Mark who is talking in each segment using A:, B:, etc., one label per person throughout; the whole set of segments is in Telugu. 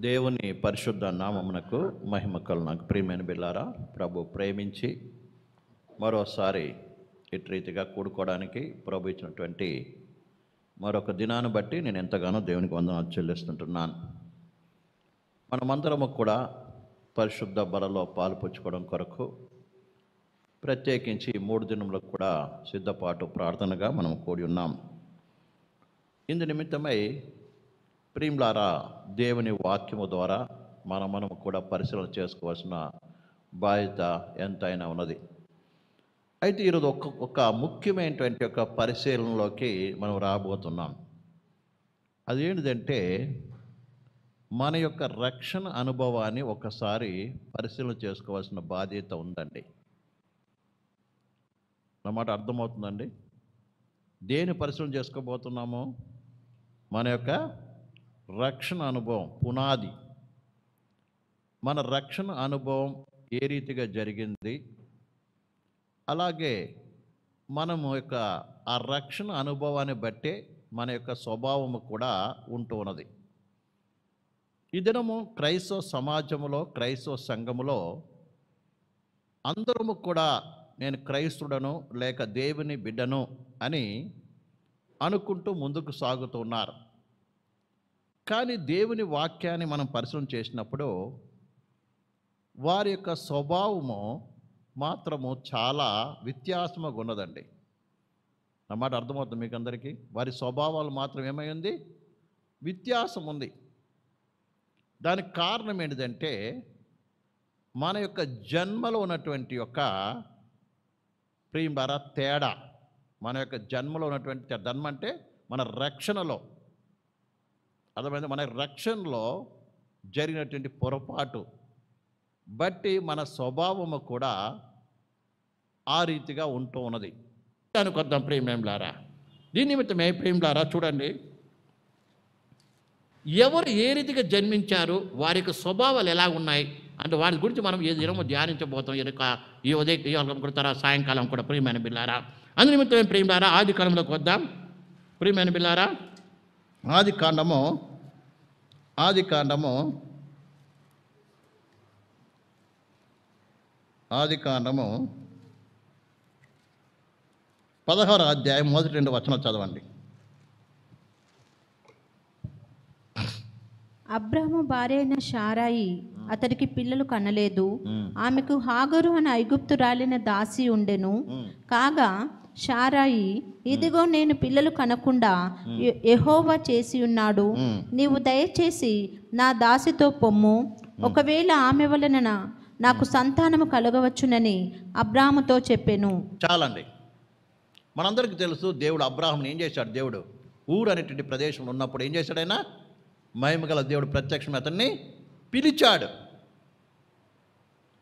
A: దేవుని పరిశుద్ధ నామమునకు మహిమ కలుగును. ప్రియమైన బిడ్డలారా, ప్రభు ప్రేమించి మరోసారి ఇటు రీతిగా కూడుకోవడానికి ప్రభు ఇచ్చినటువంటి మరొక దినాన్ని బట్టి నేను ఎంతగానో దేవునికి వందనాలు చెల్లిస్తుంటున్నాను. మనమందరము కూడా పరిశుద్ధ బలలో పాలుపంచుకోవడం కొరకు ప్రత్యేకించి 3 దినములకు కూడా సిద్ధపాటు ప్రార్థనగా మనం కూడి ఉన్నాం. ఇందు నిమిత్తమై ప్రియులారా, దేవుని వాక్యము ద్వారా మనం కూడా పరిశీలన చేసుకోవాల్సిన బాధ్యత ఎంతైనా ఉన్నది. అయితే ఈరోజు ఒక ముఖ్యమైనటువంటి ఒక పరిశీలనలోకి మనం రాబోతున్నాం. అదేంటిదంటే, మన యొక్క రక్షణ అనుభవాన్ని ఒకసారి పరిశీలన చేసుకోవాల్సిన బాధ్యత ఉందండి. నా మాట అర్థమవుతుందండి? దేని పరిశీలన చేసుకోబోతున్నాము? మన యొక్క రక్షణ అనుభవం పునాది. మన రక్షణ అనుభవం ఏ రీతిగా జరిగింది, అలాగే మనము యొక్క ఆ రక్షణ అనుభవాన్ని బట్టే మన యొక్క స్వభావము కూడా ఉంటూ ఉన్నది. ఈ దినము క్రైస్తవ సమాజంలో, క్రైస్తవ సంఘములో అందరము కూడా నేను క్రైస్తుడను లేక దేవుని బిడ్డను అని అనుకుంటూ ముందుకు సాగుతున్నారు. కానీ దేవుని వాక్యాన్ని మనం పరిశీలన చేసినప్పుడు వారి యొక్క స్వభావము మాత్రము చాలా వ్యత్యాసముగా ఉన్నదండి. నా మాట అర్థమవుతుంది మీకు అందరికీ? వారి స్వభావాలు మాత్రం ఏమై ఉంది? వ్యత్యాసం ఉంది. దానికి కారణం ఏంటిదంటే, మన యొక్క జన్మలో ఉన్నటువంటి యొక్క ప్రియులారా తేడా. మన యొక్క జన్మలో ఉన్నటువంటి జన్మ అంటే మన రక్షణలో, అర్థమైంది, మన రక్షణలో జరిగినటువంటి పొరపాటు బట్టి మన స్వభావము కూడా ఆ రీతిగా ఉంటూ ఉన్నది అనుకొద్దాం. ప్రేమలారా, దీని నిమిత్తమే ప్రేమలారా చూడండి, ఎవరు ఏ రీతిగా జన్మించారు, వారి యొక్క స్వభావాలు ఎలా ఉన్నాయి అంటే వారి గురించి మనం ఏ దినము ధ్యానించబోతాం. ఈ ఉదయం కూడా సాయంకాలం కూడా ప్రియమైన బిల్లారా. అందునిమిత్తమే ప్రియలారా ఆది కాలంలోకి వద్దాం. ప్రియమైన బిల్లారా, ఆది కాండము 16వ అధ్యాయం మొదటి 2 వచనాలు చదవండి.
B: అబ్రాహాము భార్య అయిన శారాయి అతడికి పిల్లలు కనలేదు. ఆమెకు హాగరు అనే ఐగుప్తురాలిన దాసి ఉండెను. కాగా శారాయి, ఇదిగో నేను పిల్లలు కనకుండా యెహోవా చేసి ఉన్నాడు, నీవు దయచేసి నా దాసితో పొమ్ము, ఒకవేళ ఆమె వలన నాకు సంతానము కలగవచ్చునని అబ్రాహాముతో చెప్పెను.
A: చాలండి. మనందరికీ తెలుసు, దేవుడు అబ్రాహాముని ఏం చేశాడు? దేవుడు ఊరు అనేటువంటి ప్రదేశంలో ఉన్నప్పుడు ఏం చేశాడు? ఆయన మహిమగల దేవుడు ప్రత్యక్షం అతన్ని పిలిచాడు.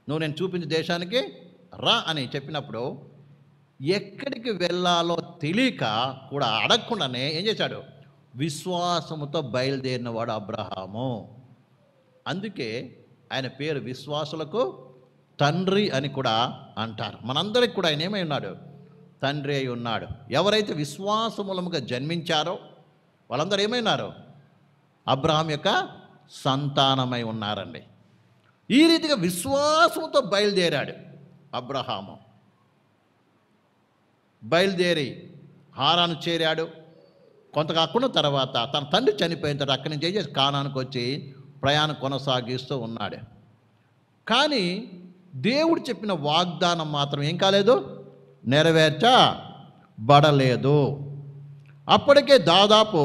A: నువ్వు నేను చూపించే దేశానికి రా అని చెప్పినప్పుడు ఎక్కడికి వెళ్ళాలో తెలియక కూడా అడగకుండానే ఏం చేశాడు? విశ్వాసముతో బయలుదేరిన వాడు అబ్రహాము. అందుకే ఆయన పేరు విశ్వాసులకు తండ్రి అని కూడా అంటారు. మనందరికి కూడా ఆయన ఏమై ఉన్నాడు? తండ్రి అయి ఉన్నాడు. ఎవరైతే విశ్వాసమూలముగా జన్మించారో వాళ్ళందరూ ఏమైనారు? అబ్రహాం యొక్క సంతానమై ఉన్నారండి. ఈ రీతిగా విశ్వాసంతో బయలుదేరాడు అబ్రహాము. బయలుదేరి హారాను చేరాడు. కొంత కాకుండా తర్వాత తన తండ్రి చనిపోయిన తర్వాత అక్కడి నుంచి ఏం చేసి కానానికి వచ్చి ప్రయాణం కొనసాగిస్తూ ఉన్నాడు. కానీ దేవుడు చెప్పిన వాగ్దానం మాత్రం ఏం కాలేదు? నెరవేర్చబడలేదు. అప్పటికే దాదాపు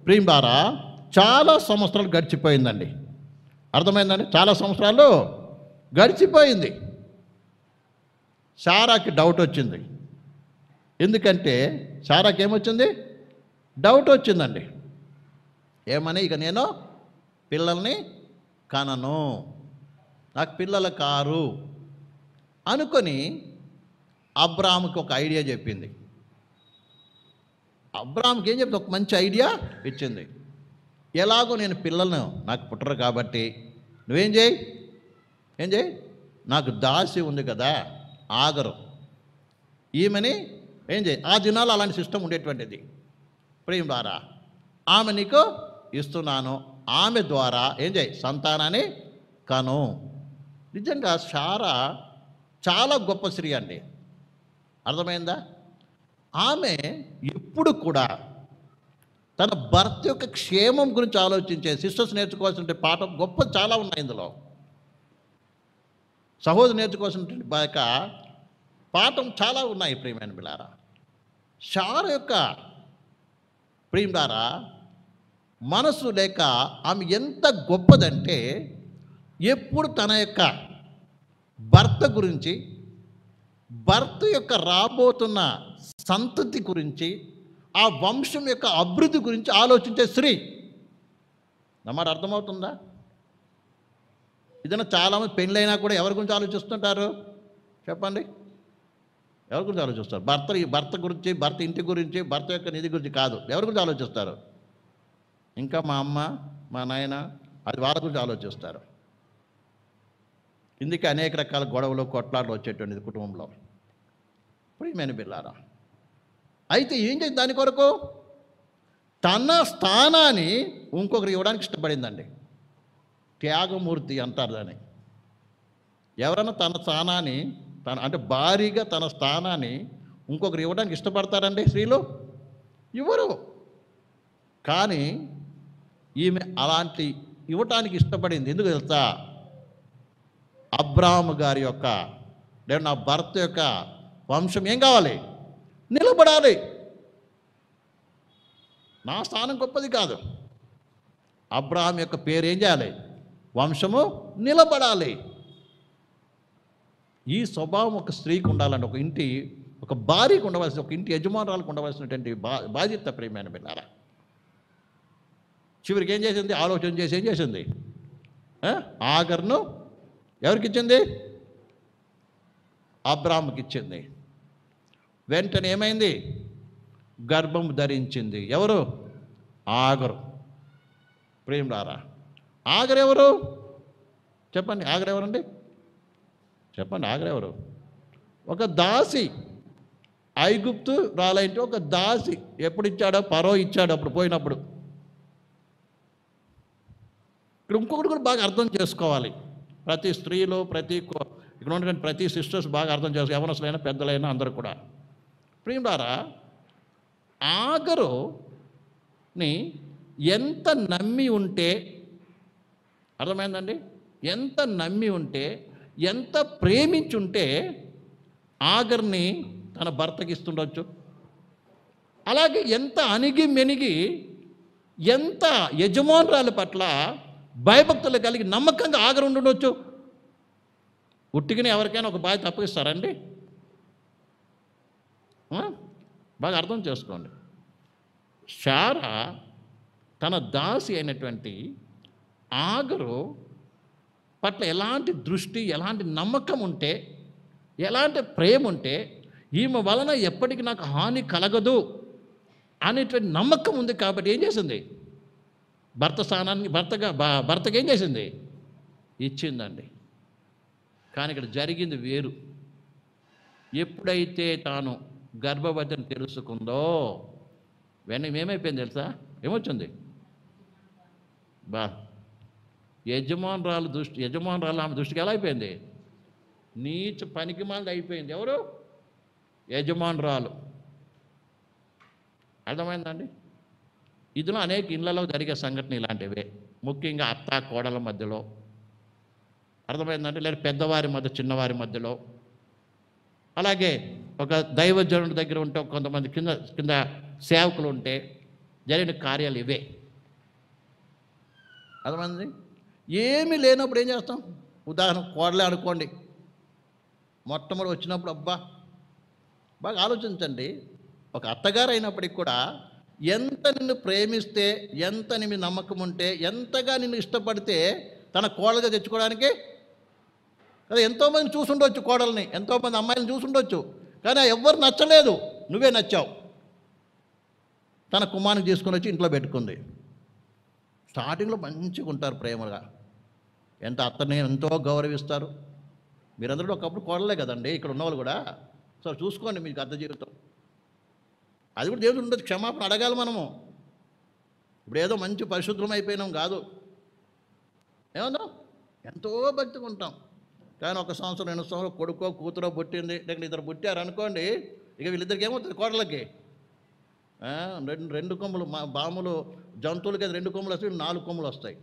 A: ప్రియులారా చాలా సంవత్సరాలు గడిచిపోయిందండి. అర్థమైందండి? చాలా సంవత్సరాలు గడిచిపోయింది. శారాకి డౌట్ వచ్చింది. ఎందుకంటే శారాకి ఏమొచ్చింది? డౌట్ వచ్చిందండి. ఏమని? ఇక నేను పిల్లల్ని కనను, నాకు పిల్లలు కారు అనుకొని అబ్రాహాముకి ఒక ఐడియా చెప్పింది. అబ్రాహాముకి ఏం చెప్తే ఒక మంచి ఐడియా ఇచ్చింది. ఎలాగో నేను పిల్లలను నాకు పుట్టరు కాబట్టి నువ్వేం చేయి, నాకు దాసి ఉంది కదా ఆగరు, ఈమెని ఏం చేయి. ఆ దినాలు అలాంటి సిస్టమ్ ఉండేటువంటిది. ప్రియులారా, ఆమె నీకు ఇస్తున్నాను ఆమె ద్వారా ఏం చేయి, సంతానాన్ని కను. నిజంగా శారా చాలా గొప్ప స్త్రీ అండి. అర్థమైందా? ఆమె ఎప్పుడు కూడా తన భర్త యొక్క క్షేమం గురించి ఆలోచించే, సిస్టర్స్ నేర్చుకోవాల్సిన పాఠం గొప్ప చాలా ఉన్నాయి ఇందులో. సహోదరు నేర్చుకోవాల్సినటువంటి పాఠం చాలా ఉన్నాయి ప్రియమైన బిడ్డలారా. శారా యొక్క ప్రియులారా మనసు లేక ఆమె ఎంత గొప్పదంటే ఎప్పుడు తన యొక్క భర్త గురించి, భర్త యొక్క రాబోతున్న సంతతి గురించి, ఆ వంశం యొక్క అభివృద్ధి గురించి ఆలోచించే స్త్రీ. నమ్మాట అర్థమవుతుందా? ఏదైనా చాలామంది పెళ్ళైనా కూడా ఎవరి గురించి ఆలోచిస్తుంటారు చెప్పండి? ఎవరి గురించి ఆలోచిస్తారు? భర్త గురించి, భర్త ఇంటి గురించి, భర్త యొక్క నిధి గురించి కాదు. ఎవరి గురించి ఆలోచిస్తారు? ఇంకా మా అమ్మ, మా నాయన, అది వాళ్ళ గురించి ఆలోచిస్తారు. ఇందుకే అనేక రకాల గొడవలు, కొట్లాటలు వచ్చేటువంటిది కుటుంబంలో. ప్రియమైన బిడ్డలారా, అయితే ఏం చేసి దాని కొరకు తన స్థానాన్ని ఇంకొకరు ఇవ్వడానికి ఇష్టపడిందండి. త్యాగమూర్తి అంటారు దాన్ని. ఎవరైనా తన స్థానాన్ని అంటే భారీగా తన స్థానాన్ని ఇంకొకరు ఇవ్వడానికి ఇష్టపడతారండి స్త్రీలు? ఇవ్వరు. కానీ ఈమె అలాంటి ఇవ్వటానికి ఇష్టపడింది. ఎందుకు తెలుసా? అబ్రాహాము గారి యొక్క లేదా నా భర్త యొక్క వంశం ఏం కావాలి? నిలబడాలి. నా స్థానం గొప్పది కాదు. అబ్రాహాం యొక్క పేరు ఏం చేయాలి? వంశము నిలబడాలి. ఈ స్వభావం ఒక స్త్రీకి ఉండాలంటే, ఒక భార్యకు ఉండవలసిన, ఒక ఇంటి యజమానురాలకు ఉండవలసినటువంటి బాధ్యత ప్రియమైన బిడ్డలారా. చివరికి ఏం చేసింది? ఆలోచన చేసి ఏం చేసింది? ఆగర్ను ఎవరికి ఇచ్చింది? అబ్రాహాముకి ఇచ్చింది. వెంటనే ఏమైంది? గర్భం ధరించింది. ఎవరు? ఆగరు. ప్రియులారా, ఆగరెవరు చెప్పండి? ఆగరెవరండి? చెప్పండి, ఆగరెవరు? ఒక దాసి. ఐగుప్తు రాలంటే ఒక దాసి. ఎప్పుడు ఇచ్చాడో? ఫరో ఇచ్చాడు అప్పుడు పోయినప్పుడు. ఇక్కడ ఇంకొకటి కూడా బాగా అర్థం చేసుకోవాలి. ప్రతి స్త్రీలు, ఇక్కడ ఉన్నటువంటి ప్రతి సిస్టర్స్ బాగా అర్థం చేసుకోవాలి. యవనస్తులైనా పెద్దలైనా అందరూ కూడా. ప్రియులారా, ఆగరుని ఎంత నమ్మి ఉంటే, అర్థమైందండి? ఎంత నమ్మి ఉంటే, ఎంత ప్రేమించుంటే ఆగర్ని తన భర్తకి ఇస్తుండొచ్చు. అలాగే ఎంత అణిగి మెనిగి, ఎంత యజమానురాల పట్ల భయభక్తులు కలిగి నమ్మకంగా ఆగరు ఉండుండొచ్చు. ఉట్టిగిన ఎవరికైనా ఒక బాధ్యత అప్పగిస్తారండి? బాగా అర్థం చేసుకోండి. శారా తన దాసి అయినటువంటి ఆగరు పట్ల ఎలాంటి దృష్టి, ఎలాంటి నమ్మకం ఉంటే, ఎలాంటి ప్రేమ ఉంటే, ఈమె వలన ఎప్పటికీ నాకు హాని కలగదు అనేటువంటి నమ్మకం ఉంది కాబట్టి ఏం చేసింది? భర్త స్థానాన్ని భర్తకి ఏం చేసింది? ఇచ్చిందండి. కానీ ఇక్కడ జరిగింది వేరు. ఎప్పుడైతే తాను గర్భవతిని తెలుసుకుందో వెనక్కి ఏమైపోయింది తెలుసా? ఏమొచ్చింది? యజమానురాలు ఆమె దృష్టికి ఎలా అయిపోయింది? నీచ పనికిమాలిది అయిపోయింది. ఎవరు? యజమానురాలు. అర్థమైందండి? ఇదిలో అనేక ఇళ్లలో జరిగే సంఘటన ఇలాంటివే. ముఖ్యంగా అత్త కోడల మధ్యలో. అర్థమైందండి? లేదా పెద్దవారి మధ్య, చిన్నవారి మధ్యలో. అలాగే ఒక దైవజనుడి దగ్గర ఉంటే, కొంతమంది కింద సేవకులు ఉంటే జరిగిన కార్యాలు ఇవే. అర్థమైంది? ఏమీ లేనప్పుడు ఏం చేస్తాం? ఉదాహరణ కోడలే అనుకోండి. మొట్టమొదటి వచ్చినప్పుడు బాగా ఆలోచించండి. ఒక అత్తగారు అయినప్పటికి కూడా ఎంత నిన్ను ప్రేమిస్తే, ఎంత నీ మీద నమ్మకం ఉంటే, ఎంతగా నిన్ను ఇష్టపడితే తన కోడలుగా తెచ్చుకోవడానికి కదా. ఎంతోమంది చూసుండొచ్చు కోడల్ని, ఎంతోమంది అమ్మాయిలను చూసుండొచ్చు, కానీ ఎవ్వరు నచ్చలేదు. నువ్వే నచ్చావు. తన కుమారుని తీసుకొని వచ్చి ఇంట్లో పెట్టుకుంది. స్టార్టింగ్లో మంచిగా ఉంటారు, ప్రేమగా. అత్తని ఎంతో గౌరవిస్తారు. మీరందరూ ఒకప్పుడు కోడలే కదండి, ఇక్కడ ఉన్నవాళ్ళు కూడా. సో చూసుకోండి మీకు అత్త జీవితం. అది కూడా దేవుడు ఉండదు, క్షమాపణ అడగాలి మనము. ఇప్పుడు ఏదో మంచి పరిశుద్ధం అయిపోయినాం కాదు, ఏమన్నా ఎంతో భక్తిగా ఉంటాం. కానీ 1 సంవత్సరం 2 సంవత్సరం కొడుకో కూతురో పుట్టింది, లేకపోతే ఇద్దరు పుట్టారు అనుకోండి, ఇక వీళ్ళిద్దరికి ఏమవుతుంది కోడలకి? రెండు కొమ్ములు, మా బాములు జంతువులకి అది 2 కొమ్ములు వస్తాయి, 4 కొమ్ములు వస్తాయి.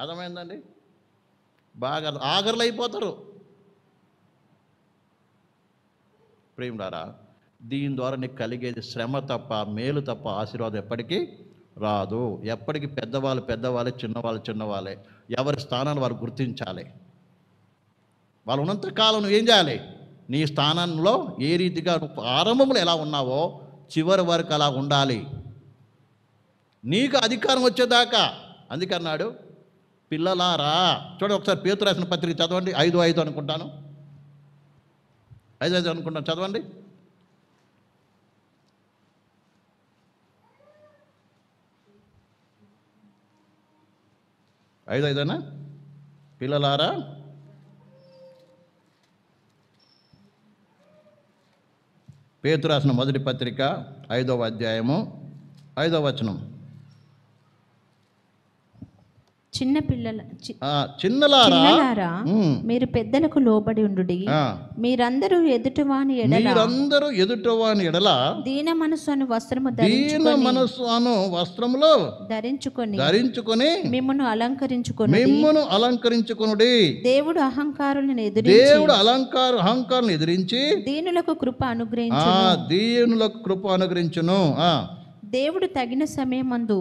A: అర్థమైందండి? బాగా ఆగర్లు అయిపోతారు. ప్రేమలారా, దీని ద్వారా నీకు కలిగేది శ్రమ తప్ప, మేలు తప్ప ఆశీర్వాదం ఎప్పటికీ రాదు. ఎప్పటికీ పెద్దవాళ్ళే, చిన్నవాళ్ళే. ఎవరి స్థానాన్ని వారు గుర్తించాలి. వాళ్ళు ఉన్నంత కాలం నువ్వు ఏం చేయాలి? నీ స్థానంలో ఏ రీతిగా నువ్వు ఆరంభంలో ఎలా ఉన్నావో చివరి వరకు అలా ఉండాలి, నీకు అధికారం వచ్చేదాకా. అందుకన్నాడు, పిల్లలారా. చూడండి ఒకసారి పేతురు రాసిన పత్రిక చదవండి, 5:5 అనుకుంటాను, 5:5 అనుకుంటాను, చదవండి. 5:5 పిల్లలారా, పేతురు రాసిన మొదటి పత్రిక 5వ అధ్యాయము 5వ వచనం.
B: చిన్నలారా, మీరు పెద్దలకు లోబడి ఉండుడి. మీరందరూ ఎదుటివాని
A: ఎడల
B: దీన మనస్సు అను
A: వస్త్రములో ధరించుకొని మిమ్మును అలంకరించుకొనుడి.
B: దేవుడు అహంకారులను
A: ఎదిరించి
B: దీనులకు కృప
A: అనుగ్రహించును.
B: దేవుడు తగిన సమయమందు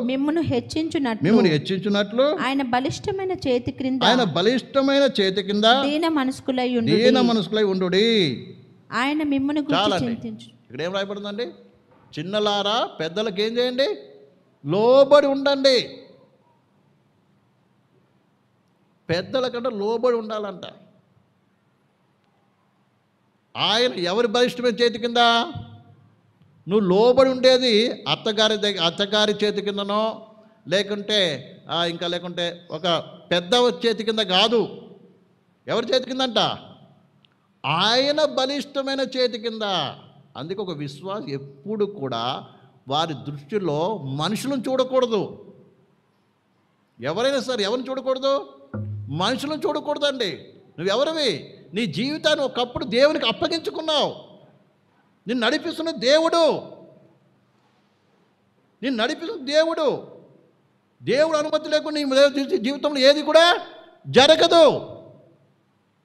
B: మిమ్మును
A: హెచ్చించునట్లు
B: ఆయన బలిష్టమైన చేతి క్రింద దీన మనస్కులై
A: ఉండుడి.
B: ఆయన మిమ్మును గురించి చింతించు.
A: ఇక్కడ ఏం రాయబడుతుందండి? చిన్నలారా, పెద్దలకు ఏం చేయండి? లోబడి ఉండండి. పెద్దల కంటే లోబడి ఉండాలంట. ఆయన ఎవరి బలిష్టమైన చేతి కింద? నువ్వు లోబడి ఉండేది అత్తగారి చేతి కిందనో, లేకుంటే ఒక పెద్ద చేతి కింద కాదు. ఎవరి చేతి కిందంట? ఆయన బలిష్టమైన చేతి కింద. అందుకే ఒక విశ్వాసం ఎప్పుడు కూడా వారి దృష్టిలో మనుషులను చూడకూడదు. ఎవరైనా సరే ఎవరిని చూడకూడదు? మనుషులను చూడకూడదండి. నువ్వెవరివి? నీ జీవితాన్ని ఒకప్పుడు దేవునికి అప్పగించుకున్నావు. నిన్ను నడిపిస్తున్న దేవుడు. దేవుడు అనుమతి లేకుండా నీ జీవితంలో ఏది కూడా జరగదు.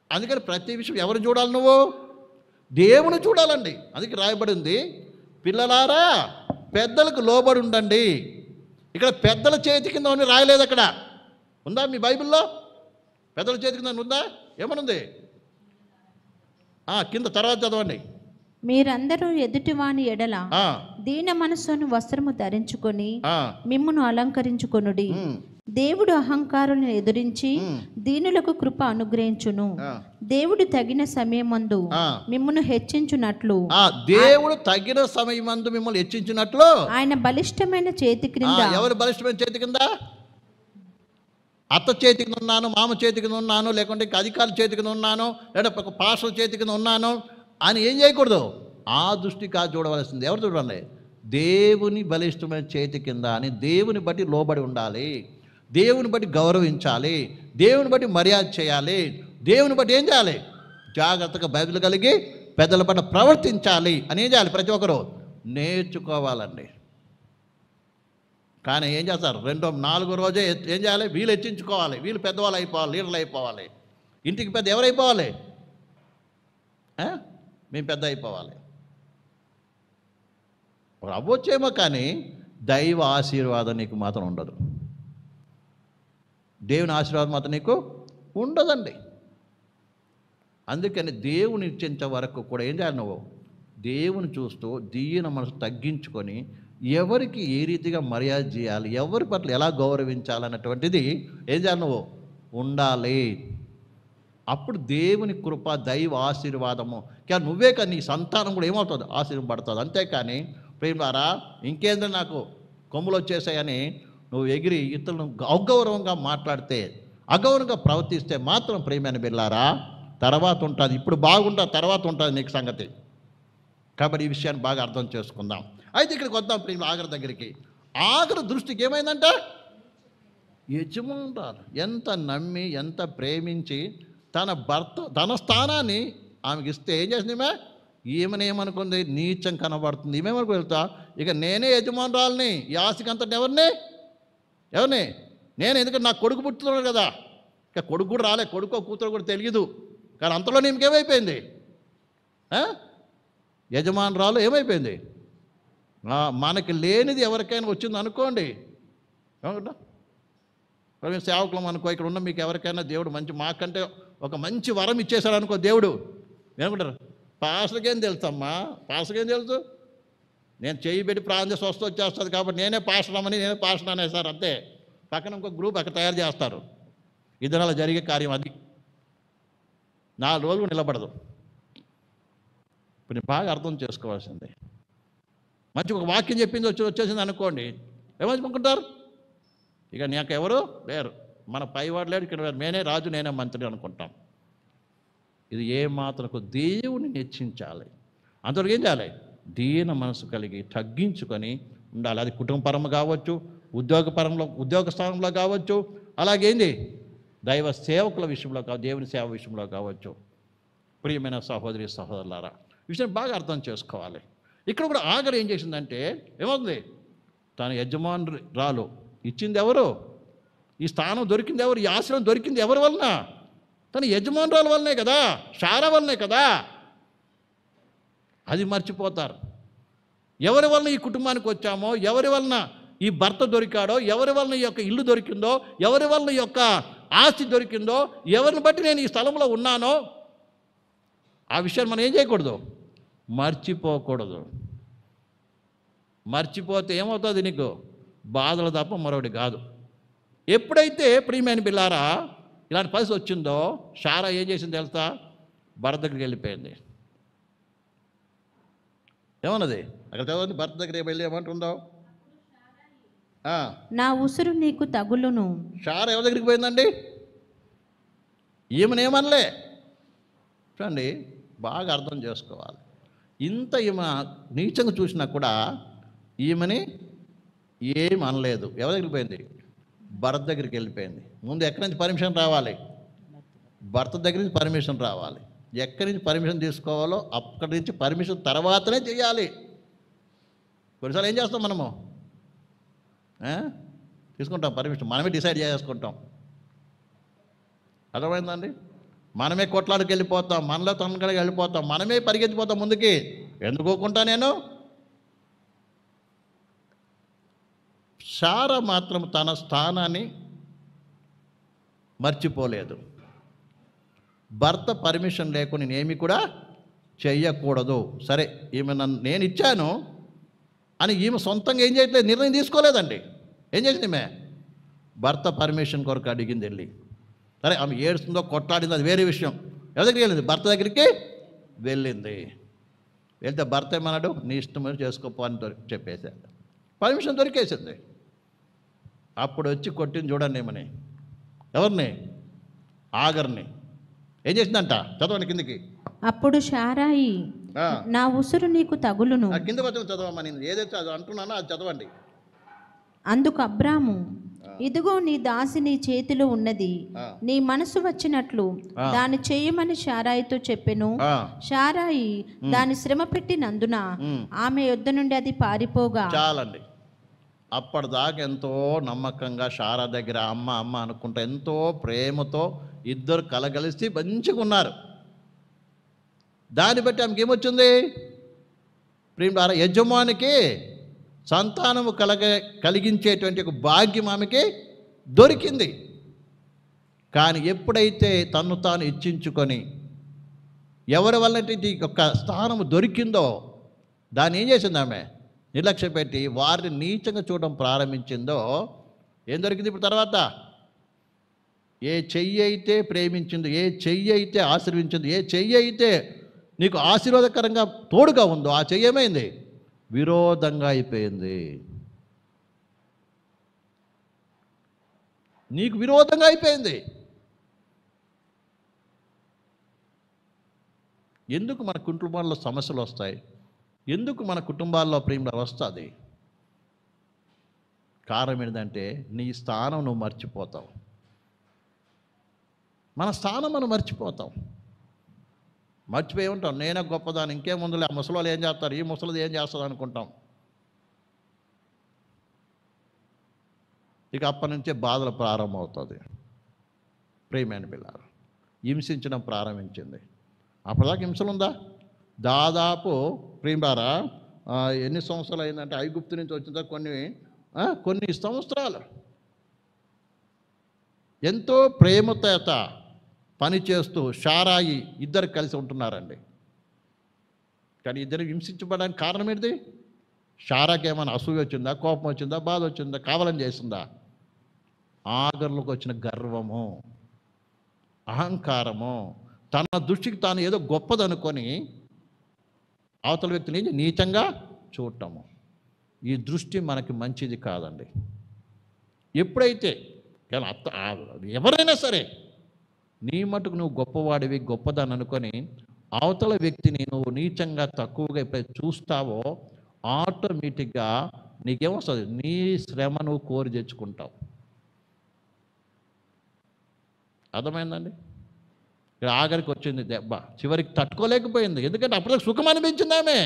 A: అందుకని ప్రతి విషయం ఎవరు చూడాలి? నువ్వు దేవుని చూడాలండి. అందుకే రాయబడింది, పిల్లలారా పెద్దలకు లోబడి ఉండండి. ఇక్కడ పెద్దల చేతి కింద అని రాయలేదు. అక్కడ ఉందా మీ బైబిల్లో? పెద్దల చేతి కింద ఉందా? ఏమనుంది? కింద తర్వాత చదవండి.
B: మీరందరూ ఎదుటివాని ఎడల దీన మనస్సును వస్త్రము ధరించుకొని మిమ్మును అలంకరించుకొనుడి. దేవుడు అహంకారులను ఎదిరించి దీనులకు కృప అనుగ్రహించును. దేవుడు తగిన సమయమందు మిమ్మును హెచ్చించునట్లు ఆయన బలిష్టమైన చేతి క్రింద.
A: ఎవరు బలిష్టమైన చేతి కింద? అత్త చేతి కింద ఉన్నాను, మామ చేతి కింద ఉన్నాను, లేకుంటే అధికారుల చేతి కింద ఉన్నాను, లేదా ఒక పాస్టర్ చేతి కింద ఉన్నాను అని ఏం చేయకూడదు. ఆ దృష్టి కాదు చూడవలసింది. ఎవరు చూడాలి? దేవుని బలిష్టమైన చేతి కింద అని. దేవుని బట్టి లోబడి ఉండాలి, దేవుని బట్టి గౌరవించాలి, దేవుని బట్టి మర్యాద చేయాలి, దేవుని బట్టి ఏం చేయాలి? జాగ్రత్తగా బైబిల్ కలిగి పెద్దల పట్ల ప్రవర్తించాలి అని ఏం చేయాలి? ప్రతి ఒక్కరు నేర్చుకోవాలండి. కానీ ఏం చేస్తారు? 4వ రోజే ఏం చేయాలి? వీళ్ళు హెచ్చించుకోవాలి, వీళ్ళు పెద్దవాళ్ళు అయిపోవాలి, లీడర్లు అయిపోవాలి. ఇంటికి పెద్ద ఎవరైపోవాలి? మేము పెద్ద అయిపోవాలి. అవ్వచ్చేమో, కానీ దైవ ఆశీర్వాదం నీకు మాత్రం ఉండదు. దేవుని ఆశీర్వాదం మాత్రం నీకు ఉండదండి. అందుకని దేవుని ఇచ్చేంత వరకు కూడా ఏం చేయాలి? నువ్వు దేవుని చూస్తూ దీన మనసు తగ్గించుకొని ఎవరికి ఏ రీతిగా మర్యాద చేయాలి, ఎవరి పట్ల ఎలా గౌరవించాలన్నటువంటిది ఏం చేయాలి? నువ్వు ఉండాలి. అప్పుడు దేవుని కృప, దైవ ఆశీర్వాదము కానీ నువ్వే కానీ నీ సంతానం కూడా ఏమవుతుంది? ఆశీర్వపడుతుంది. అంతేకాని ప్రేమలారా ఇంకేందో నాకు కొమ్ములు వచ్చేసాయని నువ్వు ఎగిరి ఇతరులను అగౌరవంగా మాట్లాడితే, అగౌరవంగా ప్రవర్తిస్తే మాత్రం ప్రేమైన బిడ్డలారా తర్వాత ఉంటుంది. ఇప్పుడు బాగుంటుంది, తర్వాత ఉంటుంది నీకు సంగతి. కాబట్టి ఈ విషయాన్ని బాగా అర్థం చేసుకుందాం. అయితే ఇక్కడికి వద్దాం ప్రియులు, ఆగరు దగ్గరికి. ఆగరు దృష్టికి ఏమైందంటే యజమానురాలు ఎంత నమ్మి ఎంత ప్రేమించి తన భర్త తన స్థానాన్ని ఆమెకి ఇస్తే ఏం చేసింది ఈమెనేమనుకుంది, నీచం కనబడుతుంది. ఈమెమనుకు వెళ్తా, ఇక నేనే యజమానురాలని, ఈ ఆస్తికి అంతటి ఎవరిని నేను, ఎందుకంటే నాకు కొడుకు పుట్టుతున్నాడు కదా, ఇక కొడుకు కూడా రాలే, కొడుకో కూతురు కూడా తెలియదు. కానీ అంతలో నీకేమైపోయింది, యజమానురాలు ఏమైపోయింది. మనకి లేనిది ఎవరికైనా వచ్చింది అనుకోండి, ఏమంటా మేము సేవకులం అనుకో, ఇక్కడ ఉన్న మీకు ఎవరికైనా దేవుడు మాకంటే ఒక మంచి వరం ఇచ్చేశాడు అనుకో దేవుడు, ఏమనుకుంటారు, పాస్టర్కి ఏం తెలుసమ్మా, పాస్టర్కి ఏం తెలుసు, నేను చెయ్యి పెట్టి ప్రాంతం స్వస్థ వచ్చేస్తుంది కాబట్టి నేనే పాస్టర్ అమ్మని నేనే పాస్టర్ అనేసారు అంతే. పక్కన ఇంకో గ్రూప్ అక్కడ తయారు చేస్తారు. ఇద్దరు జరిగే కార్యం అది 4 రోజులు నిలబడదు. ఇప్పుడు బాగా అర్థం చేసుకోవాల్సింది. మంచి ఒక వాక్యం చెప్పింది వచ్చేసింది అనుకోండి, ఏమనుకుంటారు, ఇక నాకు ఎవరు లేరు, మన పైవాడు లేడు, ఇక్కడ నేనే రాజు నేనే మంత్రి అనుకుంటాం. ఇది ఏమాత్రకు దేవుని హెచ్చించాలి. అంతవరకు ఏం చేయాలి, దీన మనసు కలిగి తగ్గించుకొని ఉండాలి. అది కుటుంబపరంగా కావచ్చు, ఉద్యోగ స్థానంలో కావచ్చు, అలాగేంది దైవ సేవకుల విషయంలో కావచ్చు, దేవుని సేవ విషయంలో కావచ్చు. ప్రియమైన సహోదరి సహోదరులారా, విషయం బాగా అర్థం చేసుకోవాలి. ఇక్కడ కూడా ఆగరు ఏం చేసిందంటే ఏమవుతుంది, తన యజమానురాలు ఇచ్చింది ఎవరు, ఈ స్థానం దొరికింది ఎవరు, ఈ ఆశ్రయం దొరికింది ఎవరి వలన, తన యజమానురాల వల్లనే కదా, శారా వల్లనే కదా. అది మర్చిపోతారు. ఎవరి వలన ఈ కుటుంబానికి వచ్చామో, ఎవరి వలన ఈ భర్త దొరికాడో, ఎవరి వలన ఈ యొక్క ఇల్లు దొరికిందో, ఎవరి వలన ఈ యొక్క ఆస్తి దొరికిందో, ఎవరిని బట్టి నేను ఈ స్థలంలో ఉన్నానో, ఆ విషయాన్ని మనం ఏం చేయకూడదు, మర్చిపోకూడదు. మర్చిపోతే ఏమవుతుంది, నీకు బాధలు తప్ప మరొకటి కాదు. ఎప్పుడైతే ప్రియమైన పిల్లారా ఇలాంటి పరిస్థితి వచ్చిందో, శారా ఏం చేసింది తెలుసా, భర్త దగ్గరికి వెళ్ళిపోయింది. ఏమన్నది అక్కడ చదవండి, భర్త దగ్గరికి వెళ్ళి ఏమంటుందో,
B: నా ఉసురు నీకు తగులును.
A: శారా ఎవరి దగ్గరికి పోయిందండి, ఈమెనేమనలే. చూడండి బాగా అర్థం చేసుకోవాలి. ఇంత ఈమె నీచంగా చూసినా కూడా ఈమెని ఏం అనలేదు. ఎవరి దగ్గరికి పోయింది, భర్త దగ్గరికి వెళ్ళిపోయింది. ముందు ఎక్కడి నుంచి పర్మిషన్ రావాలి, భర్త దగ్గర నుంచి పర్మిషన్ రావాలి. ఎక్కడి నుంచి పర్మిషన్ తీసుకోవాలో అక్కడి నుంచి పర్మిషన్ తర్వాతనే చేయాలి. కొన్నిసార్లు ఏం చేస్తాం మనము, తీసుకుంటాం పర్మిషన్, మనమే డిసైడ్ చేసుకుంటాం. అర్థమైందండి, మనమే కొట్లాడికి వెళ్ళిపోతాం, మనలో తనకడికి వెళ్ళిపోతాం, మనమే పరిగెత్తిపోతాం ముందుకి. ఎందుకోకుండా నేను శారా మాత్రం తన స్థానాన్ని మర్చిపోలేదు. భర్త పర్మిషన్ లేకుండా నేనేమి కూడా చెయ్యకూడదు. సరే ఈమె నేను ఇచ్చాను అని ఈమె సొంతంగా ఏం చేయట్లేదు, నిర్ణయం తీసుకోలేదండి. ఏం చేసింది ఈమె, భర్త పర్మిషన్ కొరకు అడిగింది వెళ్ళి. సరే ఆమె ఏడుస్తుందో కొట్లాడిందో అది వేరే విషయం. ఎవరి దగ్గరికి వెళ్ళింది, భర్త దగ్గరికి వెళ్ళింది. వెళ్తే భర్త ఏమన్నాడు, నీ ఇష్టం చేసుకోపో అని చెప్పేశాడు. పర్మిషన్ దొరికేసింది. అప్పుడు వచ్చి కొట్టింది చూడండి ఏమని, ఎవరిని, ఆగర్ని. ఏం చేసిందంట, చదవండి కిందికి.
B: అప్పుడు శారాయి నా ఉసురు నీకు తగులును.
A: కిందకి వచ్చి చదవమ్మా, నేను ఏదైతే అంటున్నానో అది చదవండి.
B: అందుకు అబ్రాము, ఇదిగో నీ దాసి నీ చేతిలో ఉన్నది, నీ మనసు వచ్చినట్లు దాన్ని చేయమని శారాయితో చెప్పెను. శారాయి దాని శ్రమ పెట్టినందున ఆమె యొద్ద నుండి అది పారిపోగా.
A: చాలండి, అప్పటిదాకా ఎంతో నమ్మకంగా శారా దగ్గర అమ్మ అమ్మ అనుకుంటా ఎంతో ప్రేమతో ఇద్దరు కలగలిసి మంచిగా ఉన్నారు. దాన్ని బట్టి ఆమెకి ఏమొచ్చింది, ప్రేమ యజమానికి సంతానము కలిగించేటువంటి ఒక భాగ్యం ఆమెకి దొరికింది. కానీ ఎప్పుడైతే తన్ను తాను ఇచ్చించుకొని ఎవరి వల్లటి ఒక స్థానము దొరికిందో దాన్ని ఏం చేసింది ఆమె, నిర్లక్ష్య పెట్టి వారిని నీచంగా చూడడం ప్రారంభించిందో ఏం దొరికింది ఇప్పుడు తర్వాత, ఏ చెయ్యి అయితే ప్రేమించిందో, ఏ చెయ్యి అయితే ఆశీర్వించిందో, ఏ చెయ్యి అయితే నీకు ఆశీర్వాదకరంగా తోడుగా ఉందో ఆ చెయ్యి ఏమైంది, విరోధంగా అయిపోయింది. నీకు విరోధంగా అయిపోయింది. ఎందుకు మన కుటుంబంలో సమస్యలు వస్తాయి, ఎందుకు మన కుటుంబాల్లో ప్రేమ వస్తుంది? కారణం ఏంటంటే నీ స్థానం నువ్వు మర్చిపోతావు. మన స్థానం మనం మర్చిపోతాం. మర్చిపోయి ఉంటాం. నేనే గొప్పదాన్ని, ఇంకేముందులే, ఆ ముసలోళ్ళు ఏం చేస్తారు, ఈ ముసలిది ఏం చేస్తుంది అనుకుంటాం. ఇక అప్పటి నుంచే బాధలు ప్రారంభమవుతుంది. ప్రియమైన పిల్లలు, హింసించడం ప్రారంభించింది. అప్పటిదాకా హింసలు ఉందా? దాదాపు ప్రియులారా ఎన్ని సంవత్సరాలు అయిందంటే ఐగుప్తు నుంచి వచ్చిన కొన్ని సంవత్సరాలు ఎంతో ప్రేమతోత పనిచేస్తూ షారాయి ఇద్దరు కలిసి ఉంటున్నారండి. కానీ ఇద్దరు హింసించబడడానికి కారణం ఏంటిది? షారాకి ఏమైనా అసూయ వచ్చిందా, కోపం వచ్చిందా, బాధ వచ్చిందా, కావాలని చేసిందా? ఆగర్లకు వచ్చిన గర్వము, అహంకారము, తన దృష్టికి తాను ఏదో గొప్పదనుకొని అవతల వ్యక్తిని నీచంగా చూడటము. ఈ దృష్టి మనకి మంచిది కాదండి. ఎప్పుడైతే ఎవరైనా సరే నీ మటుకు నువ్వు గొప్పవాడివి, గొప్పదని అనుకొని అవతల వ్యక్తిని నువ్వు నీచంగా తక్కువగా ఎప్పుడైతే చూస్తావో ఆటోమేటిక్గా నీకేమొస్తుంది? నీ శ్రమ నువ్వు కోరి తెచ్చుకుంటావు. అర్థమైందండి? ఇక్కడ ఆఖరికి వచ్చింది దెబ్బ, చివరికి తట్టుకోలేకపోయింది. ఎందుకంటే అప్పటిదాకా సుఖం అనిపించింది ఆమె.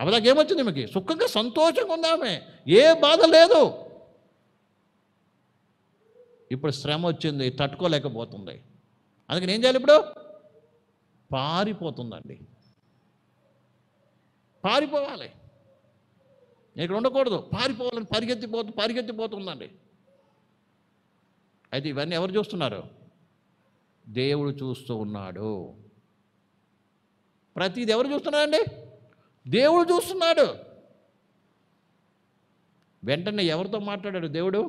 A: అప్పటిదాకా ఏమొచ్చింది ఆమెకి? సుఖంగా సంతోషంగా ఉంది ఆమె, ఏ బాధ లేదు. ఇప్పుడు శ్రమ వచ్చింది, తట్టుకోలేకపోతుంది. అందుకని ఏం చేయాలి? ఇప్పుడు పారిపోతుందండి. పారిపోవాలి, ఇక్కడ ఉండకూడదు, పారిపోవాలని పరిగెత్తిపోతుందండి. అయితే ఇవన్నీ ఎవరు చూస్తున్నారు? దేవుడు చూస్తూ ఉన్నాడు. ప్రతిది ఎవరు చూస్తున్నాడండి? దేవుడు చూస్తున్నాడు. వెంటనే ఎవరితో మాట్లాడాడు దేవుడు?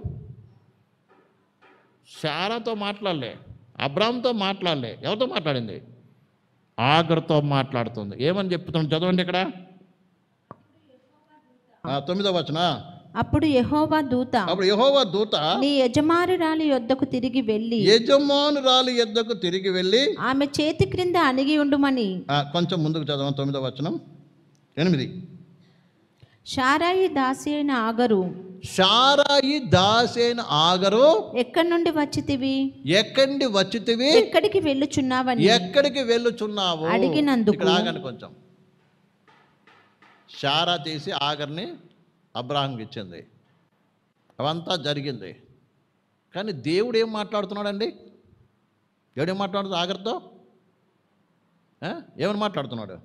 A: శారాతో మాట్లాడలే, అబ్రాహాముతో మాట్లాడలే. ఎవరితో మాట్లాడింది? ఆగర్తో మాట్లాడుతుంది. ఏమని చెప్తున్నాడు చదవండి ఇక్కడ 9వ వచనం.
B: అప్పుడు యెహోవా దూత నీ యజమానురాలి యొద్దకు తిరిగి వెళ్ళి ఆమె చేతి క్రింద అణిగి ఉండుమని.
A: కొంచెం ముందుకు చదవం 9వ వచనం 8.
B: షారాయి దాసి అయిన ఆగరు ఎక్కడి నుండి వచ్చితివి, ఎక్కడికి వెళ్ళుచున్నావు అడిగినందుకు.
A: కొంచెం షారా తీసి ఆగర్ని అబ్రాహాంకి ఇచ్చింది. అవంతా జరిగింది. కానీ దేవుడు ఏం మాట్లాడుతున్నాడండి? దేవుడు ఏం మాట్లాడుతుంది ఆగర్తో? ఏమని మాట్లాడుతున్నాడు?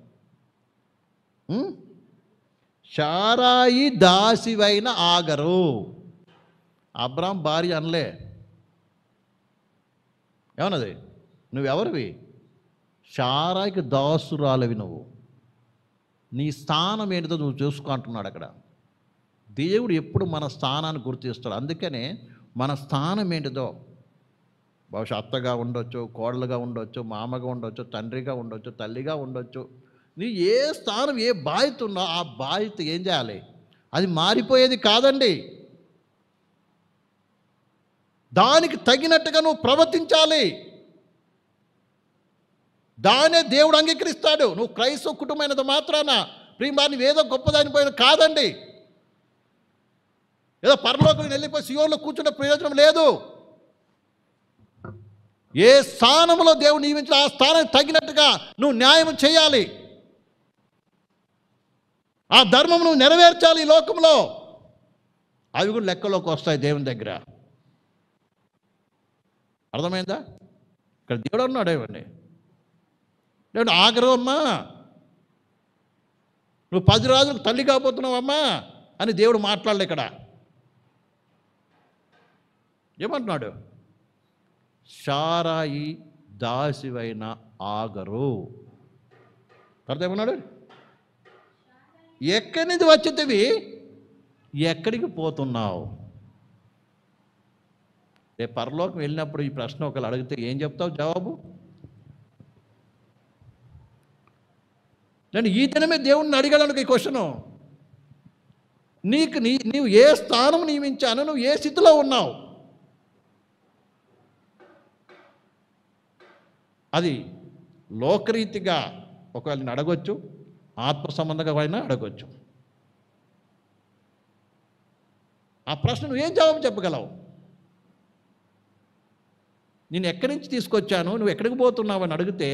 A: షారాయి దాసివైన ఆగరు. అబ్రాహాం భార్య అనలే. ఏమన్నది? నువ్వెవరివి? షారాయికి దాసురాలవి నువ్వు. నీ స్థానం ఏంటిదో నువ్వు చూసుకుంటున్నాడు అక్కడ. దేవుడు ఎప్పుడు మన స్థానాన్ని గుర్తిస్తాడు. అందుకనే మన స్థానం ఏంటిదో, బహుశా అత్తగా ఉండొచ్చు, కోడలుగా ఉండొచ్చు, మామగా ఉండొచ్చు, తండ్రిగా ఉండొచ్చు, తల్లిగా ఉండొచ్చు. నీ ఏ స్థానం, ఏ బాధ్యత ఉన్నా ఆ బాధ్యత ఏం చేయాలి? అది మారిపోయేది కాదండి. దానికి తగినట్టుగా నువ్వు ప్రవర్తించాలి. దానే దేవుడు అంగీకరిస్తాడు. నువ్వు క్రైస్తవ కుటుంబమైనది మాత్రాన ప్రియమాన్ని ఏదో గొప్పదానిపోయిన కాదండి. ఏదో పరలోకం వెళ్ళిపోయి సియోన్లో కూర్చుంటే ప్రయోజనం లేదు. ఏ స్థానంలో దేవుడు నియమించిన ఆ స్థానానికి తగినట్టుగా నువ్వు న్యాయం చేయాలి. ఆ ధర్మం నువ్వు నెరవేర్చాలి ఈ లోకంలో. అవి కూడా లెక్కలోకి వస్తాయి దేవుని దగ్గర. అర్థమైందా? ఇక్కడ దేవుడు అన్నాడు ఇవన్నీ. దేవుడు ఆగరు అమ్మా, నువ్వు 10 రాజులకు తల్లి కాబోతున్నావమ్మా అని దేవుడు మాట్లాడలే. ఇక్కడ ఏమంటున్నాడు? షారాయి దాసివైన ఆగరు. తర్వాత ఏమన్నాడు? ఎక్కడి నుంచి వచ్చితివి, ఎక్కడికి పోతున్నావు? రేపు పరలోకం వెళ్ళినప్పుడు ఈ ప్రశ్న ఒకళ్ళు అడిగితే ఏం చెప్తావు జవాబు? నేను ఈ దినమే దేవుడిని అడిగాను ఈ క్వశ్చను. నీవు ఏ స్థానం నియమించాను, నువ్వు ఏ స్థితిలో ఉన్నావు? అది లోకరీతిగా ఒకవేళ అడగొచ్చు, ఆత్మ సంబంధంగా అయినా అడగొచ్చు. ఆ ప్రశ్న నువ్వేం జవాబు చెప్పగలవు? నేను ఎక్కడి నుంచి తీసుకొచ్చాను, నువ్వు ఎక్కడికి పోతున్నావు అని అడిగితే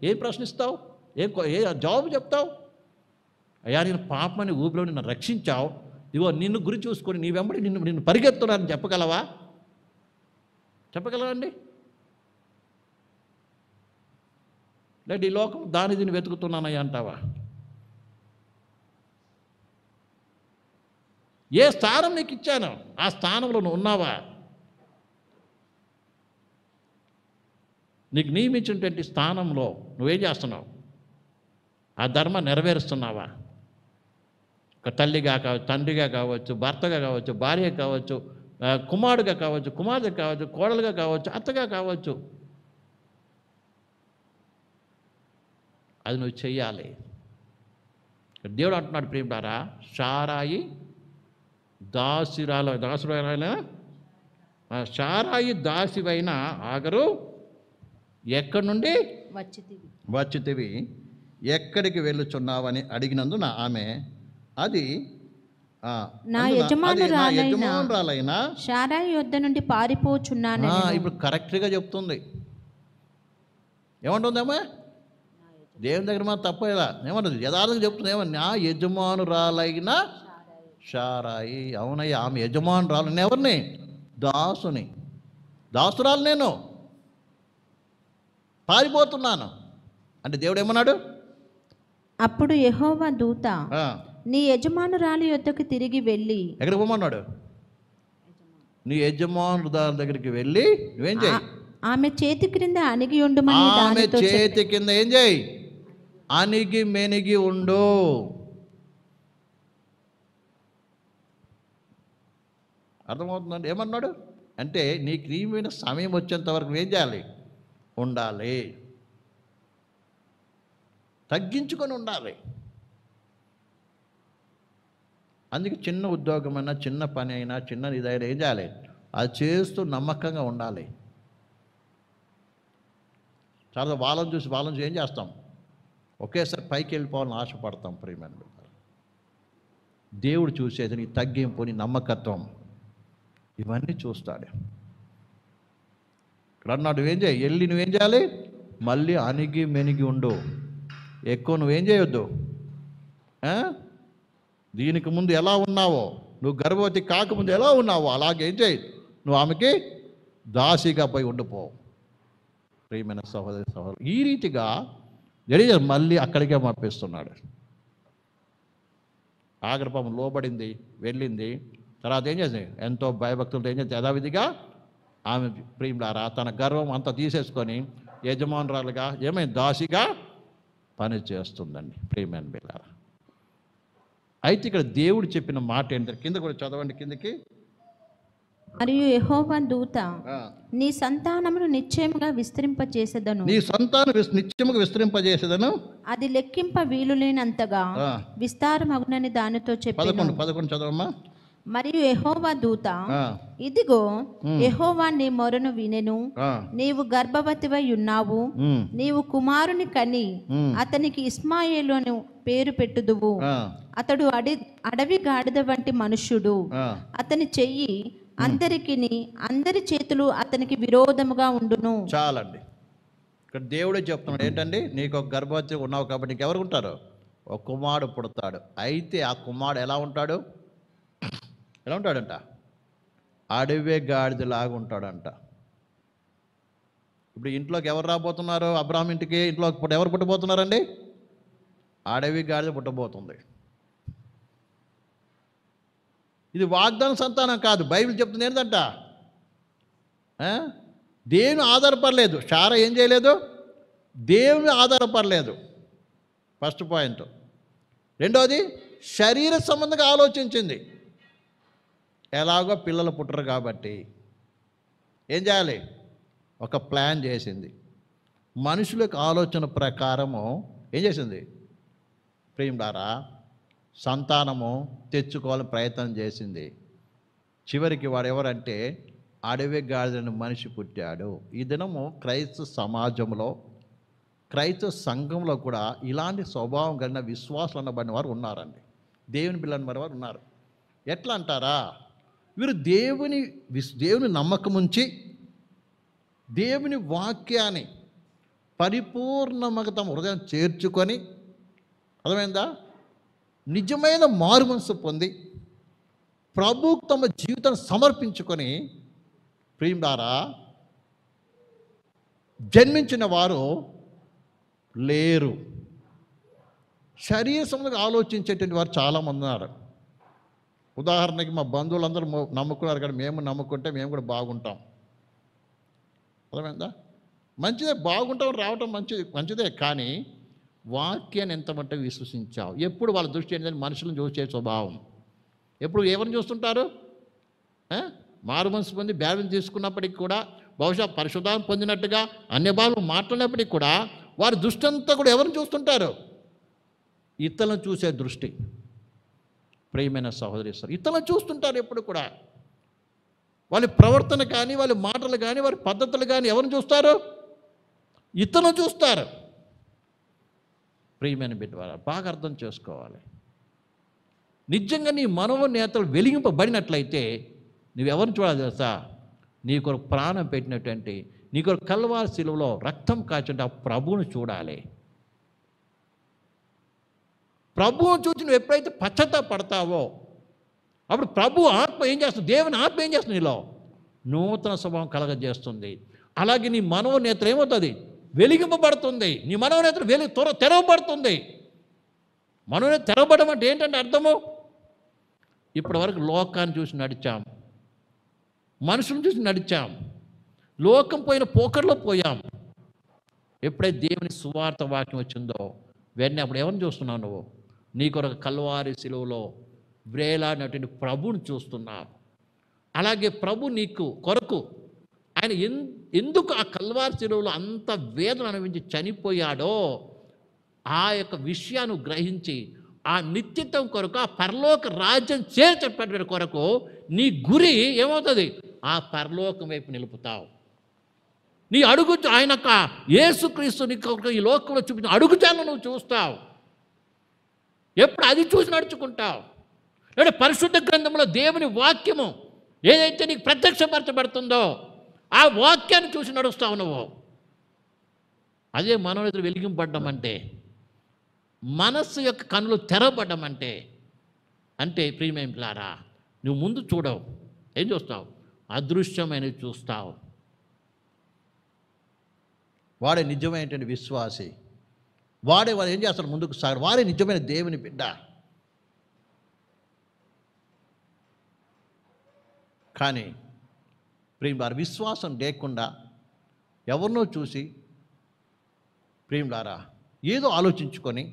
A: ఏం ప్రశ్నిస్తావు? ఏ జవాబు చెప్తావు? అయ్యా నేను పాపమని ఊపిలో నిన్ను రక్షించావు, ఇదిగో నిన్ను గురి చూసుకొని నీ వెంబడి నిన్ను పరిగెత్తున్నానని చెప్పగలవా? చెప్పగలవండి? లేదు ఈ లోకం దాని దీన్ని వెతుకుతున్నానయ్యా అంటావా? ఏ స్థానం నీకు ఇచ్చాను ఆ స్థానంలో నువ్వు ఉన్నావా? నీకు నియమించినటువంటి స్థానంలో నువ్వేం చేస్తున్నావు? ఆ ధర్మం నెరవేరుస్తున్నావా? ఒక తల్లిగా కావచ్చు, తండ్రిగా కావచ్చు, భర్తగా కావచ్చు, భార్య కావచ్చు, కుమారుడుగా కావచ్చు, కుమార్తె కావచ్చు, కోడలుగా కావచ్చు, అత్తగా కావచ్చు, అది నువ్వు చెయ్యాలి. దేవుడు అంటున్నాడు ప్రియులారా, శారాయి దాసురాలైన శారాయి దాసివైన ఆగరు ఎక్కడి నుండి వచ్చితివి, ఎక్కడికి వెళ్ళుచున్నావని అడిగినందున ఆమె అది
B: నా యజమానురాలైన శారాయి యొద్ద నుండి పారిపోచున్నాను.
A: ఇప్పుడు కరెక్ట్గా చెప్తుంది. ఏమంటుందమ్మా? దేవుని దగ్గర మా తప్పేలా ఏమంటుంది? యథార్థంగా చెప్తుంది. ఏమన్నా? నా యజమానురాలైన శారాయి. అవునయ్యా, ఆమె యజమానురాలు. నేను ఎవరిని? దాసుని, దాసురాలు. నేను పారిపోతున్నాను అంటే దేవుడు ఏమన్నాడు?
B: అప్పుడు యెహోవా దూత నీ యజమానురాలి యొద్దకు తిరిగి వెళ్ళి.
A: ఎక్కడికి పోమన్నాడు? నీ యజమానురాలి దగ్గరికి వెళ్ళి నువ్వేం చేయి?
B: ఆమె చేతి క్రింద అణిగి ఉండుమని.
A: ఆమె చేతి కింద ఏం చేయి? అణిగి మెనిగి ఉండు. అర్థమవుతుందండి? ఏమన్నాడు అంటే నీకు నీమైన సమయం వచ్చేంత వరకు ఏం చేయాలి? ఉండాలి, తగ్గించుకొని ఉండాలి. అందుకే చిన్న ఉద్యోగమైనా, చిన్న పని అయినా, చిన్న ఇదైనా ఏం చేయాలి? అది చేస్తూ నమ్మకంగా ఉండాలి. చాలా వాళ్ళని చూసి ఏం చేస్తాం? ఒకేసారి పైకి వెళ్ళిపోవాలని ఆశపడతాం. ప్రియమైన బిడ్డలారా, దేవుడు చూసేది నీ తగ్గింపు, నీ నమ్మకత్వం, ఇవన్నీ చూస్తాడు. ఇక్కడ అన్నాడు నువ్వేం చేయి? వెళ్ళి నువ్వేం చేయాలి? మళ్ళీ అణిగి మెనిగి ఉండు. ఎక్కువ నువ్వేం చేయొద్దు. దీనికి ముందు ఎలా ఉన్నావో, నువ్వు గర్భవతి కాకముందు ఎలా ఉన్నావో అలాగేం చేయి? నువ్వు ఆమెకి దాసిగా పోయి ఉండిపో. ప్రియమైన సహోదరి సహోదరు, ఈ రీతిగా మళ్ళీ అక్కడికే పంపిస్తున్నాడు. ఆగ్రపం లోబడింది, వెళ్ళింది. తర్వాత ఏం చేసింది? ఎంతో భయభక్తులతో ఏం చేసింది? యథావిధిగా ఆమె ప్రియులారా తన గర్వం అంతా తీసేసుకొని యజమానురాలుగా ఏమైంది? దాసిగా పని చేస్తుందండి. ప్రియమైన బిడ్డలారా, అయితే ఇక్కడ దేవుడు చెప్పిన మాట ఏంటంటే, కింద కూడా చదవండి, కిందకి.
B: మరియు యెహోవా దూత నీ సంతానమును నిశ్చయముగా విస్తరింపజేసేదను.
A: నీ సంతానం నిశ్చయముగా విస్తరింపజేసేదను.
B: అది లెక్కింప వీలులేనంతగా విస్తారమగునని దానితో చెప్పెను.
A: 11 చదవమ్మా.
B: మరియు యెహోవా దూత ఇదిగో యెహోవా నీ మొరను వినెను, నీవు గర్భవతివై ఉన్నావు, నీవు కుమారుని కని అతనికి ఇస్మాయేలు అని పేరు పెట్టుదువు. అతడు అడవి గాడిద వంటి మనుష్యుడు. అతని చెయ్యి అందరి చేతులు అతనికి విరోధముగా ఉండును. చాలండి. ఇక్కడ దేవుడే చెప్తున్నాడు ఏంటండి? నీకు ఒక గర్భవతి ఉన్నావు కాబట్టి నీకు ఎవరు ఉంటారు? ఒక కుమారుడు పుడతాడు. అయితే ఆ కుమారుడు ఎలా ఉంటాడు? ఎలా ఉంటాడంట? అడవి గాడిదలాగా ఉంటాడంట. ఇప్పుడు ఇంట్లోకి ఎవరు రాబోతున్నారు? అబ్రాహాం ఇంటికి ఇంట్లోకి ఎవరు పుట్టబోతున్నారండి? అడవి గాడిద పుట్టబోతుంది. ఇది వాగ్దాన సంతానం కాదు. బైబిల్ చెప్తుంది ఏంటంట? దేవుని ఆధారపడలేదు. శారా ఏం చేయలేదు? దేవుని ఆధారపడలేదు. First point. రెండోది, శరీర సంబంధంగా ఆలోచించింది. ఎలాగో పిల్లలు పుట్టరు కాబట్టి ఏం చేయాలి? ఒక ప్లాన్ చేసింది. మనుషులకు ఆలోచన ప్రకారము ఏం చేసింది? ప్రియులారా సంతానము తెచ్చుకోవాలని ప్రయత్నం చేసింది. చివరికి వాడు ఎవరంటే అడవి గాడిదని మనిషి పుట్టాడు. ఈ దినము క్రైస్తవ సమాజంలో
A: క్రైస్తవ సంఘంలో కూడా ఇలాంటి స్వభావం కలిగిన విశ్వాసాలు అనబడిన వారు ఉన్నారండి. దేవుని బిడ్డలని వారు ఉన్నారు. ఎట్లా అంటారా, వీరు దేవుని నమ్మకం ఉంచి దేవుని వాక్యాన్ని పరిపూర్ణంగా తమ హృదయం చేర్చుకొని, అర్థమైందా, నిజమైన మారు మనసు పొంది ప్రభువుకు తమ జీవితాన్ని సమర్పించుకొని ప్రియులారా జన్మించిన వారు లేరు. శరీర సంబంధంగా ఆలోచించేటువంటి వారు చాలామంది ఉన్నారు. ఉదాహరణకి మా బంధువులందరూ నమ్ముకున్నారు, కానీ మేము నమ్ముకుంటే మేము కూడా బాగుంటాం. అర్థమైందా? మంచిదే, బాగుంటాం, రావటం మంచిదే, కానీ వాక్యాన్ని ఎంత మట్టుకు విశ్వసించావు? ఎప్పుడు వాళ్ళ దృష్టి ఏంటంటే మనుషులను చూసే స్వభావం. ఎప్పుడు ఎవరిని చూస్తుంటారు? మారు మనసు పొంది బ్యాప్టిజం తీసుకున్నప్పటికీ కూడా, బహుశా పరిశుద్ధాత్మ పొందినట్టుగా అన్య భాషలు మాట్లాడినప్పటికీ కూడా వారి దృష్టి అంతా కూడా ఎవరిని చూస్తుంటారు? ఇతరులను చూసే దృష్టి. ప్రియమైన సహోదరి, ఇతరులను చూస్తుంటారు ఎప్పుడు కూడా. వాళ్ళ ప్రవర్తన కానీ, వాళ్ళ మాటలు కానీ, వారి పద్ధతులు కానీ ఎవరిని చూస్తారు? ఇతరులను చూస్తారు. ప్రియమైన బిడ్డ, బాగా అర్థం చేసుకోవాలి. నిజంగా నీ మనోనేతలు వెలిగింపబడినట్లయితే నువ్వెవరిని చూడాలి తెలుసా? నీ కొరకు ప్రాణం పెట్టినటువంటి, నీ కొరకు కల్వారి శిలువలో రక్తం కాచంటే ఆ ప్రభువును చూడాలి. ప్రభువును చూసి నువ్వు ఎప్పుడైతే పశ్చాత్తాపడతావో అప్పుడు ప్రభు ఆత్మ ఏం చేస్తుంది? దేవుని ఆత్మ ఏం చేస్తుంది? నీలో నూతన స్వభావం కలగజేస్తుంది. అలాగే నీ మనోనేత్రం ఏమవుతుంది? వెలిగింపబడుతుంది. నీ మనోనేత్రం తెరవబడుతుంది. మనోనేత్రం తెరవబడడం అంటే ఏంటంటే అర్థము, ఇప్పటి వరకు లోకాన్ని చూసి నడిచాం, మనుషులను చూసి నడిచాం, లోకం పోయిన పోకడలో పోయాం. ఎప్పుడైతే దేవుని సువార్త వాక్యం వచ్చిందో వెంటనే అప్పుడు ఎవరిని చూస్తున్నావు? నువ్వు నీ కొరకు కల్వారి శిలువలో వేలాడినటువంటి ప్రభువుని చూస్తున్నావు. అలాగే ప్రభు నీకు కొరకు ఆయన ఎందుకు ఆ కల్వారి శిలువలో అంత వేదన అనుభవించి చనిపోయాడో ఆ యొక్క విషయాన్ని గ్రహించి ఆ నిత్యత్వం కొరకు, ఆ పరలోక రాజ్యం చేర్చబడే కొరకు నీ గురి ఏమవుతుంది? ఆ పరలోకం వైపు నిలుపుతావు. నీ అడుగు ఆయన యేసుక్రీస్తు నీకు ఈ లోకంలో చూపించిన అడుగుజాలను నువ్వు చూస్తావు. ఎప్పుడు అది చూసి నడుచుకుంటావు. అంటే పరిశుద్ధ గ్రంథంలో దేవుని వాక్యము ఏదైతే నీకు ప్రత్యక్షపరచబడుతుందో ఆ వాక్యాన్ని చూసి నడుస్తావు నువ్వు. అదే మనోనేత్రం వెలిగింపబడ్డం అంటే, మనస్సు యొక్క కన్నులు తెరవబడ్డం అంటే. అంటే ప్రియమైన పిల్లారా, నువ్వు ముందు చూడవు, ఏం చూస్తావు? అదృశ్యమైనవి చూస్తావు. వాడే నిజమైనటువంటి విశ్వాసి. వాడు ఏం చేస్తాడు? ముందుకు సాగు. వాడే నిజమైన దేవుని బిడ్డ. కానీ ప్రియులారా, విశ్వాసం లేకుండా ఎవరినో చూసి ప్రియులారా ఏదో ఆలోచించుకొని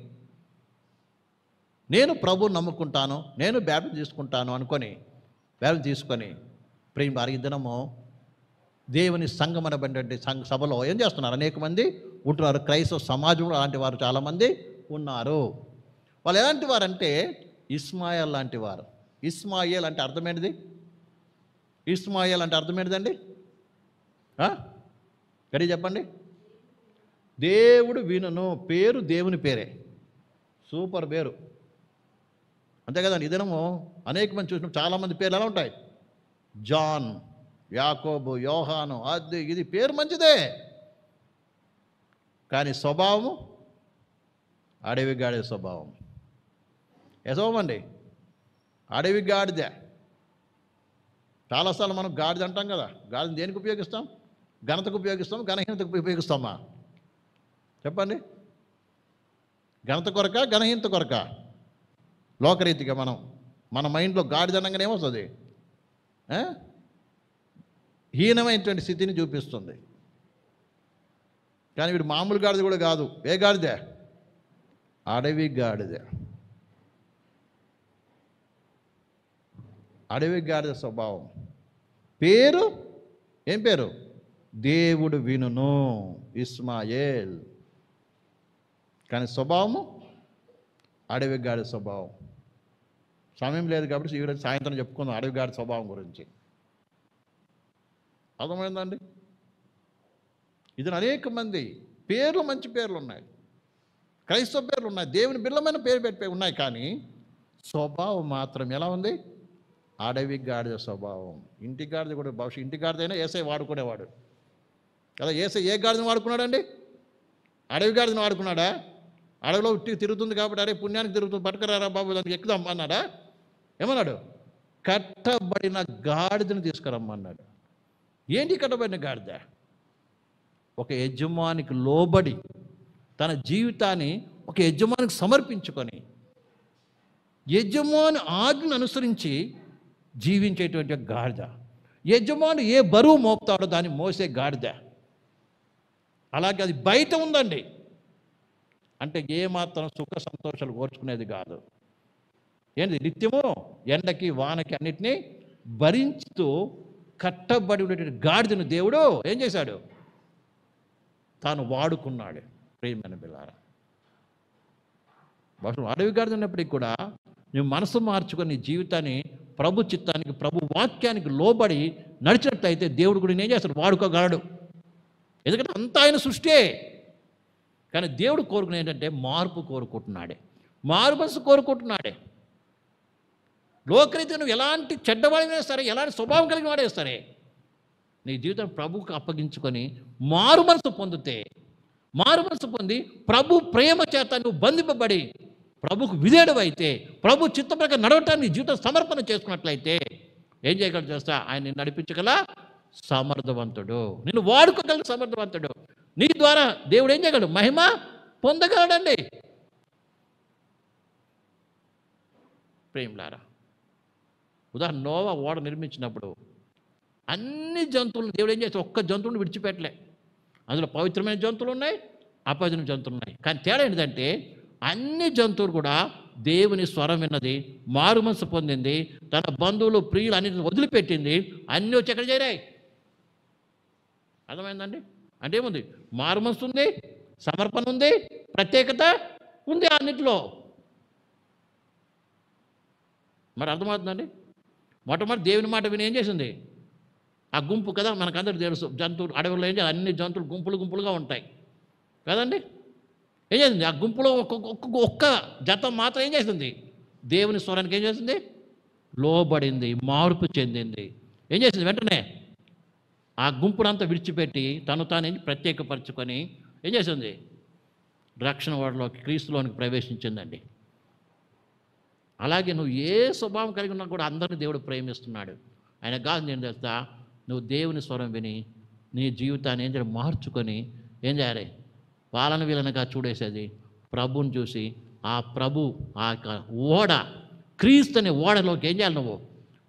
A: నేను ప్రభువుని నమ్ముకుంటాను, నేను బ్యాప్టిజం తీసుకుంటాను అనుకొని బ్యాప్టిజం తీసుకొని ప్రియులారా ఈ దినము దేవుని సంఘం అనబడినటువంటి సభలో ఏం చేస్తున్నారు? అనేక మంది ఉంటున్నారు. క్రైస్తవ సమాజంలో అలాంటి వారు చాలామంది ఉన్నారు. వాళ్ళు ఎలాంటి వారంటే ఇస్మాయిల్ లాంటి వారు. ఇస్మాయిల్ అంటే అర్థమేంటిది? ఇస్మాయిల్ అంటే అర్థమేంటిదండి? గడి చెప్పండి. దేవుడు వినును. పేరు దేవుని పేరే, సూపర్ పేరు, అంతే కదండి. ఈ దినము అనేక మంది చూసినప్పుడు చాలామంది పేర్లు ఎలా ఉంటాయి? జాన్, యాకోబు, యోహాను, అది ఇది పేరు మంచిదే, కానీ స్వభావము అడవి గాడిద స్వభావం. ఏ స్వభావం అండి? అడవి గాడిదే. చాలాసార్లు మనం గాడిద అంటాం కదా. గాడిద దేనికి ఉపయోగిస్తాం? ఘనతకు ఉపయోగిస్తాం, ఘనహీనతకు ఉపయోగిస్తామా? చెప్పండి. ఘనత కొరక, ఘనహీనత కొరక? లోకరీతిగా మన మైండ్లో గాడిద అనగానే ఏమొస్తుంది? హీనమైనటువంటి స్థితిని చూపిస్తుంది. కానీ వీడు మామూలు గాడిద కూడా కాదు. ఏ గాడిదే? అడవి గాడిదే. అడవి గాడిద స్వభావం. పేరు ఏం పేరు? దేవుడు వినును, ఇస్మాయేల్. కానీ స్వభావము అడవి గాడిద స్వభావం. సమయం లేదు కాబట్టి ఈరోజు సాయంత్రం చెప్పుకుందాం అడవి గాడిద స్వభావం గురించి. అర్థమైందండి? ఇది అనేక మంది పేర్లు మంచి పేర్లు ఉన్నాయి, క్రైస్తవ పేర్లు ఉన్నాయి, దేవుని బిడ్డలమైన పేరు పెట్టి ఉన్నాయి, కానీ స్వభావం మాత్రం ఎలా ఉంది? అడవి గాడిద స్వభావం. ఇంటి గాడిద కూడా బహుశా ఇంటి గాడిదైనా ఏసై వాడుకునేవాడు కదా. ఏసై ఏ గాడిదని వాడుకున్నాడండి? అడవి గాడిదని వాడుకున్నాడా? అడవిలో తిరుగుతుంది కాబట్టి అరే పుణ్యానికి తిరుగుతుంది పట్టుకురారా బాబు దానికి ఎక్కుదాం అన్నాడా? ఏమన్నాడు? కట్టబడిన గాడిదను తీసుకురమ్మన్నాడు. ఏంటి కట్టబడిన గాడిద? ఒక యజమానికి లోబడి తన జీవితాన్ని ఒక యజమానికి సమర్పించుకొని యజమాని ఆజ్ఞను అనుసరించి జీవించేటువంటి గాడిద. యజమాని ఏ బరువు మోపుతాడో దాన్ని మోసే గాడిద. అలాగే అది బయట ఉందండి, అంటే ఏమాత్రం సుఖ సంతోషాలు ఓర్చుకునేది కాదు. ఏంటి? నిత్యము ఎండకి వానకి అన్నిటినీ భరించుతూ కట్టబడి ఉండేటువంటి గాడిదను దేవుడు ఏం చేశాడు? తాను వాడుకున్నాడు. ప్రియమైన బిడ్డలారా, బహుశా అడవి గాడిద ఉన్నప్పటికీ కూడా నువ్వు మనసు మార్చుకొని నీ జీవితాన్ని ప్రభు చిత్తానికి ప్రభు వాక్యానికి లోబడి నడిచినట్లయితే దేవుడు కూడా ఏం చేస్తాడు? వాడుకోగలడు. ఎందుకంటే అంతా ఆయన సృష్టే. కానీ దేవుడు కోరుకునే ఏంటంటే మార్పు కోరుకుంటున్నాడే, మారు మనసు కోరుకుంటున్నాడే. లోకరీతి నువ్వు ఎలాంటి చెడ్డవాడినా సరే, ఎలాంటి స్వభావం కలిగిన వాడే సరే, నీ జీవితం ప్రభువుకు అప్పగించుకొని మారు మనసు పొందితే, మారు మనసు పొంది ప్రభు ప్రేమ చేత నువ్వు బంధింపబడి ప్రభుకు విధేయుడవైతే, ప్రభు చిత్త ప్రకారం నడవటాన్ని జీవితం సమర్పణ చేసుకున్నట్లయితే ఏం చేయగలరు చేస్తా? ఆయన నడిపించగల సమర్థవంతుడు, నిన్ను వాడుకోగల సమర్థవంతుడు. నీ ద్వారా దేవుడు ఏం చేయగలడు? మహిమ పొందగలడండి. ప్రేమలారా, ఉదాహరణ నోవా ఓడ నిర్మించినప్పుడు అన్ని జంతువులను దేవుడు ఏం చేస్తే ఒక్క జంతువుని విడిచిపెట్టలే. అందులో పవిత్రమైన జంతువులు ఉన్నాయి, అపవిత్రమైన జంతువులు ఉన్నాయి. కానీ తేడా ఏంటంటే అన్ని జంతువులు కూడా దేవుని స్వరం విన్నది, మారు మనసు పొందింది, తన బంధువులు ప్రియులు అన్నిటిని వదిలిపెట్టింది, అన్నీ వచ్చి ఎక్కడ చేరాయి? అర్థమైందండి? అంటే ఏముంది? మారు మనసు ఉంది, సమర్పణ ఉంది, ప్రత్యేకత ఉంది అన్నిటిలో. మరి అర్థమవుతుందండి? మొట్టమొదటి దేవుని మాట విని ఏం చేసింది? ఆ గుంపు కదా, మనకందరికి తెలుసు, జంతువులు అడవుల్లో ఏం చేయాలి? అన్ని జంతువులు గుంపులు గుంపులుగా ఉంటాయి కదండి. ఏం చేసింది? ఆ గుంపులో ఒక్క జత మాత్రం ఏం చేసింది? దేవుని స్వరానికి ఏం చేసింది? లోబడింది, మార్పు చెందింది. ఏం చేసింది? వెంటనే ఆ గుంపునంతా విడిచిపెట్టి తను తాను ప్రత్యేకపరచుకొని ఏం చేసింది? రక్షణ వాడిలోకి, క్రీస్తులోనికి ప్రవేశించిందండి. అలాగే నువ్వు ఏ స్వభావం కలిగి ఉన్నా కూడా అందరినీ దేవుడు ప్రేమిస్తున్నాడు. ఆయన కాదు నేను చేస్తా, నువ్వు దేవుని స్వరం విని నీ జీవితాన్ని ఏం చేయాలి? మార్చుకొని ఏం చేయాలి? వాళ్ళని వీళ్ళనిగా చూడేసేది ప్రభుని చూసి ఆ ప్రభు ఆ ఓడ క్రీస్తు అనే ఓడలోకి ఏం చేయాలి? నువ్వు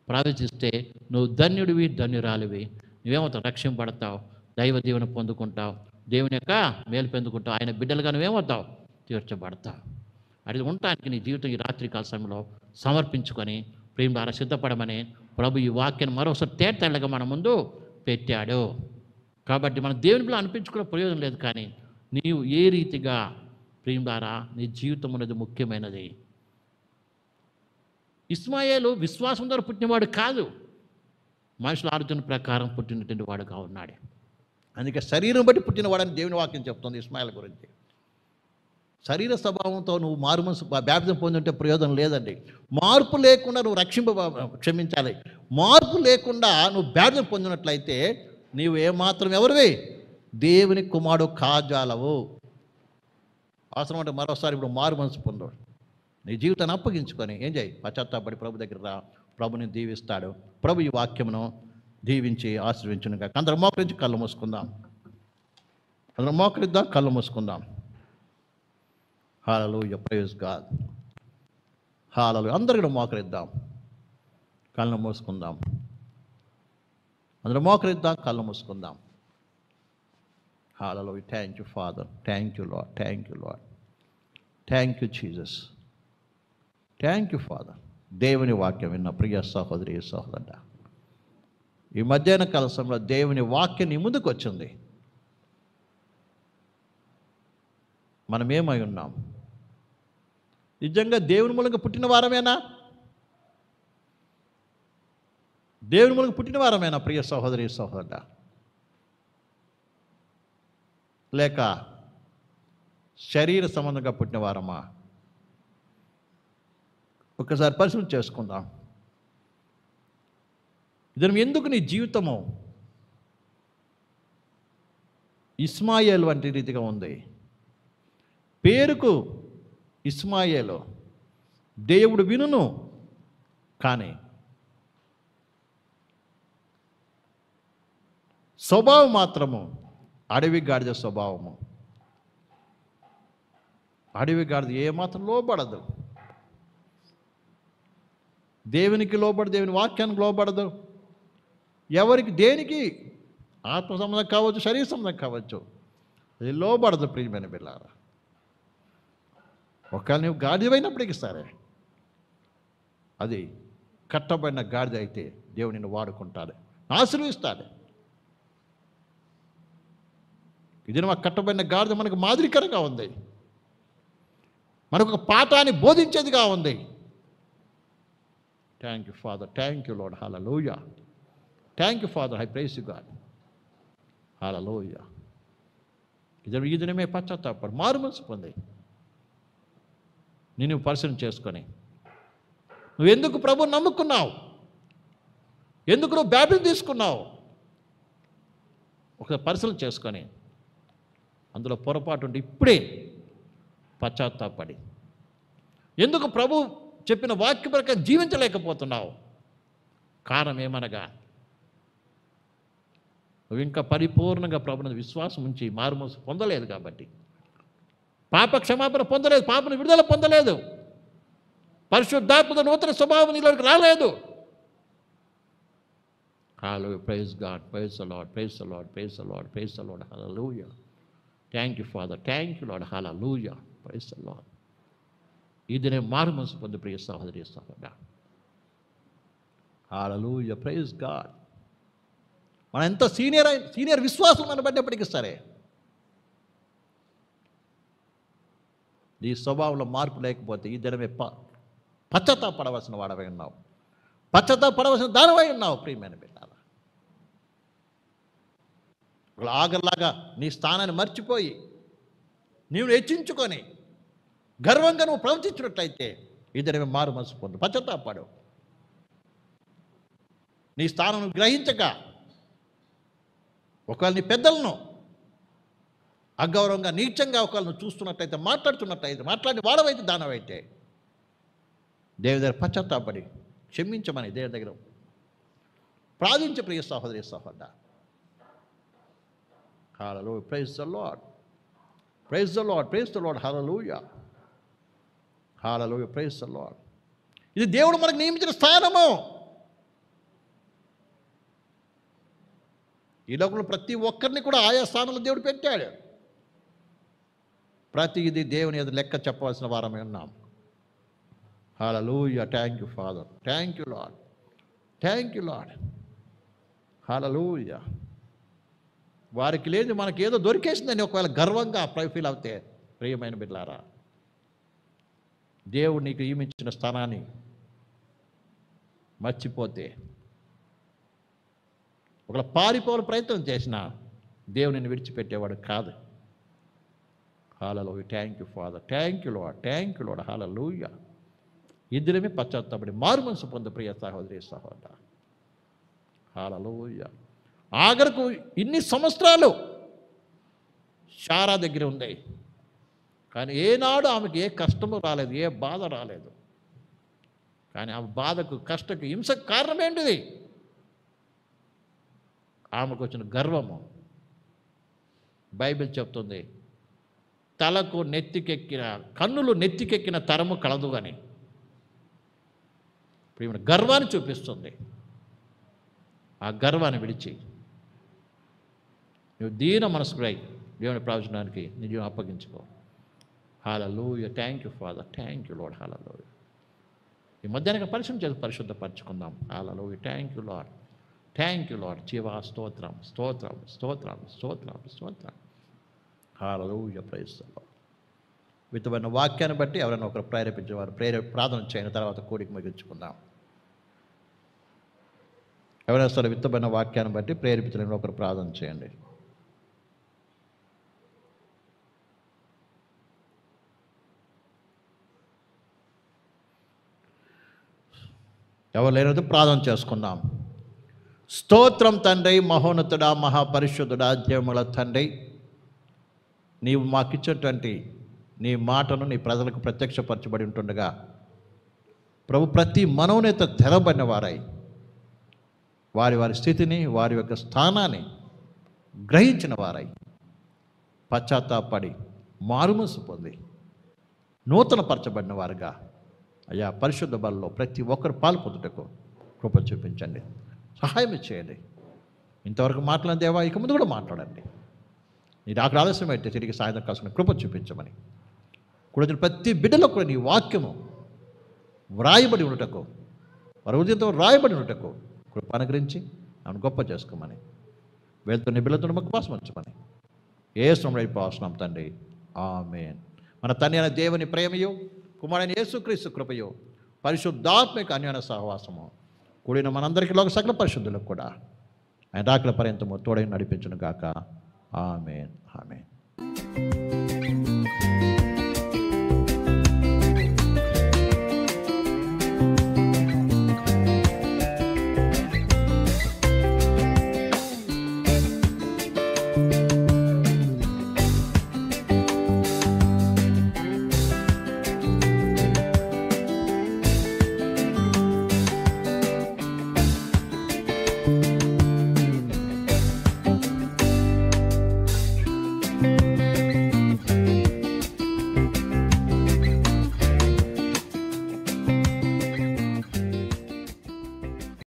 A: ప్రవేశిస్తే నువ్వు ధన్యుడివి, ధన్యురాలివి. నువ్వేమవుతావు? రక్షింపబడతావు, దైవ దీవెన పొందుకుంటావు, దేవుని యొక్క మేలు పొందుకుంటావు, ఆయన బిడ్డలుగా నువ్వేమవుతావు? తీర్చబడతావు. అది ఉండటానికి నీ జీవితం ఈ రాత్రికాల సమయంలో సమర్పించుకొని ప్రేమ ద్వారా సిద్ధపడమని ప్రభు ఈ వాక్యాన్ని మరోసారి తేటతెల్లగా మన ముందు పెట్టాడు. కాబట్టి మన దేవుని బిడ్డలు అనిపించుకునే ప్రయోజనం లేదు, కానీ నీవు ఏ రీతిగా ప్రేమ ద్వారా నీ జీవితం అనేది ముఖ్యమైనది. ఇస్మాయేలు విశ్వాసం ద్వారా పుట్టినవాడు కాదు, మనుషుల ఆలోచన ప్రకారం పుట్టినటువంటి వాడుగా ఉన్నాడు. అందుకే శరీరం బట్టి పుట్టినవాడని దేవుని వాక్యం చెప్తుంది ఇస్మాయేల్ గురించి. శరీర స్వభావంతో నువ్వు మారు మనసు బ్యాప్తిజం పొందుంటే ప్రయోజనం లేదండి. మార్పు లేకుండా నువ్వు క్షమించాలి. మార్పు లేకుండా నువ్వు బ్యాప్తిజం పొందినట్లయితే నీవు ఏమాత్రం ఎవరివి? దేవుని కుమారుడు కాజాలవు. అవసరం అంటే మరోసారి ఇప్పుడు మారు మనసు పొందు, నీ జీవితాన్ని అప్పగించుకొని ఏం చేయి? పశ్చాత్తాపడి ప్రభు దగ్గర రా, ప్రభుని దీవిస్తాడు. ప్రభు ఈ వాక్యమును దీవించి ఆశీర్వించునుగా. అందరం మోకరించి కళ్ళు మూసుకుందాం. అందరం మోకరిద్దాం, కళ్ళు మూసుకుందాం. హల్లెలూయా, ప్రైజ్ గాడ్. హల్లెలూయా. అందరూ కూడా మోకరిద్దాం, కళ్ళు మూసుకుందాం. అందరం మోకరిద్దాం, కళ్ళు మూసుకుందాం. Hallelujah. Thank you father, thank you lord, thank you lord, thank you Jesus, thank you father. దేవుని వాక్యం విన్న ప్రియ సహోదరి సహోదరుడా, ఈ మధ్యాహ్న కాల సమయంలో దేవుని వాక్యం నీ ముందుకు వచ్చింది. మనం ఏమై ఉన్నాం? నిజంగా దేవుని మూలంగా పుట్టిన వారమేనా? దేవుని మూలంగా పుట్టిన వారమేనా ప్రియ సహోదరి సహోదరుడా? లేక శరీర సంబంధంగా పుట్టిన వారమా? ఒకసారి పరిశీలన చేసుకుందాం. ఇది ఎందుకు నీ జీవితము ఇస్మాయేల్ వంటి రీతిగా ఉంది? పేరుకు ఇస్మాయేలు, దేవుడు వినును, కానీ స్వభావం మాత్రము అడవి గాడిద స్వభావము. అడవి గాడిద ఏమాత్రం లోబడదు, దేవునికి లోబడదు, దేవుని వాక్యానికి లోబడదు. ఎవరికి దేనికి ఆత్మ సంబంధం కావచ్చు, శరీర సంబంధం కావచ్చు, అది లోబడదు. ప్రియమైన బిడ్డలారా, ఒకవేళ నువ్వు గాడిదైనప్పటికీ సరే, అది కట్టబడిన గాడిద అయితే దేవుడు నిన్ను వాడుకుంటాడు, ఆశీర్వదిస్తాడు. ఇది మాకు కట్టబడిన గాడిద మనకు మాదిరికరంగా ఉంది, మనకు ఒక పాఠాన్ని బోధించేదిగా ఉంది. Thank you father, thank you lord, hallelujah. Thank you father, I praise you God, hallelujah. ఈ దినమే పశ్చాత్తాపడు, మారు మనసు పొంది నేను పరిశీలన చేసుకొని, నువ్వు ఎందుకు ప్రభువుని నమ్ముకున్నావు, ఎందుకు నువ్వు బ్యాప్టిజం తీసుకున్నావు, ఒక పరిశీలన చేసుకొని అందులో పొరపాటు ఉంటే ఇప్పుడే పశ్చాత్తాపడి, ఎందుకు ప్రభు చెప్పిన వాక్య ప్రకారం జీవించలేకపోతున్నావు, కారణం ఏమనగా నువ్వు ఇంకా పరిపూర్ణంగా ప్రభుని విశ్వాసం ఉంచి మారుమనసు పొందలేదు కాబట్టి, పాప క్షమాపణ పొందలేదు, పాపను విడుదల పొందలేదు, పరిశుద్ధాత్మత నూతన స్వభావం నీలోకి రాలేదు. Hallelujah, praise God, praise the Lord, praise the Lord, praise the Lord, praise the Lord, hallelujah. Thank you father, thank you lord, hallelujah, praise the Lord. ఇది నేను మారు మనసు పొంది ప్రియ సహోదరి సహోదరా, హల్లెలూయా, ప్రైజ్ గాడ్. మనం ఎంత సీనియర్ విశ్వాసం మన పడ్డప్పటికీ సరే, ఈ స్వభావంలో మార్పు లేకపోతే ఈ దినమే పశ్చాత్తాపడవలసిన వాడవై ఉన్నావు, పశ్చాత్తాపడవలసిన దానివై ఉన్నావు. ప్రియమైన బిడ్డలారా, ఆగలాగా నీ స్థానాన్ని మర్చిపోయి నీవు హెచ్చించుకొని గర్వంగా నువ్వు ప్రవర్తించినట్లయితే ఈ దినమే మారు మనసు పొందు, పశ్చాత్తాపడు. నీ స్థానం గ్రహించక ఒకవేళ నీ పెద్దలను అగౌరవంగా నీచంగా ఒకవేళ నువ్వు చూస్తున్నట్లయితే, మాట్లాడిన వాడవైతే దానవైతే దేవుని దగ్గర పశ్చాత్తాపడి క్షమించమని దేవుని దగ్గర ప్రార్థించే ప్రియ సహోదరి సహోదరా. Hallelujah, praise the Lord, praise the Lord, praise the Lord, hallelujah, hallelujah, praise the Lord. ఇది దేవుడు మనకు నియమించిన స్థానము. ఈ లోకంలో ప్రతి ఒక్కరిని కూడా ఆయా స్థానంలో దేవుడు పెట్టాడు. ప్రతిది దేవుని ఎదురు లెక్క చెప్పవలసిన వారమే ఉన్నాం. Hallelujah, thank you father, thank you lord, thank you lord, hallelujah. వారికి లేదు మనకి ఏదో దొరికేసిందని ఒకవేళ గర్వంగా ఫీల్ అవుతే, ప్రియమైన బిడ్డలారా, దేవుడు నీకు నియమించిన స్థానాన్ని మర్చిపోతే, ఒకవేళ పారిపోవాలని ప్రయత్నం చేసినా దేవుని విడిచిపెట్టేవాడు కాదు. Hallelujah, thank you father, thank you lord, thank you lord, hallelujah. ఇద్దరమే పశ్చాత్తాపడి మారు మనసు పొందు ప్రియ సహోదరి సహోదరా, హల్లెలూయా. ఆఖరకు ఇన్ని సంవత్సరాలు శారా దగ్గర ఉంది, కానీ ఏనాడు ఆమెకి ఏ కష్టము రాలేదు, ఏ బాధ రాలేదు. కానీ ఆ బాధకు, కష్టకు, హింసకు కారణం ఏంటిది? ఆమెకు వచ్చిన గర్వము. బైబిల్ చెప్తుంది, తలకు నెత్తికెక్కిన, కన్నులు నెత్తికెక్కిన తరము కలదు అని. ఇప్పుడు గర్వాన్ని చూపిస్తుంది. ఆ గర్వాన్ని విడిచి నువ్వు దీన మనసుకురై దేవుని ప్రవచనానికి నీ జీవం అప్పగించుకో. Hallelujah, thank you father, thank you lord, hallelujah. ఈ మధ్యాహ్నం పరిశుద్ధం చేసి పరిశుద్ధపరచుకుందాం. Hallelujah, thank you lord, thank you Lord. జీవా, స్తోత్రం, స్తోత్రం, స్తోత్రం, స్తోత్రం, స్తోత్రం. Hallelujah, praise the Lord. విత్తబడిన వాక్యాన్ని బట్టి ఎవరైనా ఒకరు ప్రేరేపించేవారు ప్రార్థన చేయని తర్వాత కూడికి ముగించుకుందాం. ఎవరైనా సరే విత్తబడిన వాక్యాన్ని బట్టి ప్రేరేపించలేని ఒకరు ప్రార్థన చేయండి. ఎవరు లేనది ప్రార్థన చేసుకుందాం. స్తోత్రం తండ్రి, మహోన్నతుడా, మహాపరిశుద్ధుడా, జీవముల తండ్రి, నీవు మాకిచ్చేటువంటి నీ మాటను నీ ప్రజలకు ప్రత్యక్షపరచబడి ఉంటుండగా ప్రభు ప్రతి మనోనేత తెరబడిన వారై వారి వారి స్థితిని, వారి యొక్క స్థానాన్ని గ్రహించిన వారై పశ్చాత్తాపడి మారుమనసు పొంది నూతనపరచబడిన వారుగా అయ్యా పరిశుద్ధ బలలో ప్రతి ఒక్కరు పాలు పొందుటకు కృప చూపించండి, సహాయం చేయండి. ఇంతవరకు మాట్లాడిన దేవా ఇక ముందు కూడా మాట్లాడండి. నీ అక్కడ ఆలస్యం అయితే తిరిగి సాయంత్రం కాసుకుని కృప చూపించమని కూడా ప్రతి బిడ్డలో కూడా నీ వాక్యము వ్రాయబడి ఉండటకు, వారి హృదయంతో వ్రాయబడి ఉండటకు కృప అనుగ్రహించి ఆమెను గొప్ప చేసుకోమని, వెళ్తున్న నీ బిడ్డలతో మాకు పాసమంచమని యేసునామములో ప్రార్థిస్తున్నాం తండ్రి, ఆమేన్. మన తండ్రి అయిన దేవుని ప్రేమయు, కుమారుడైన యేసుక్రీస్తు కృపయు, పరిశుద్ధాత్మిక అన్యోన్య సహవాసము కూడిన మనందరికీ లోక సకల పరిశుద్ధులకు కూడా ఆయన రాకడ పర్యంతము తోడై నడిపించును గాక. ఆమేన్, ఆమేన్.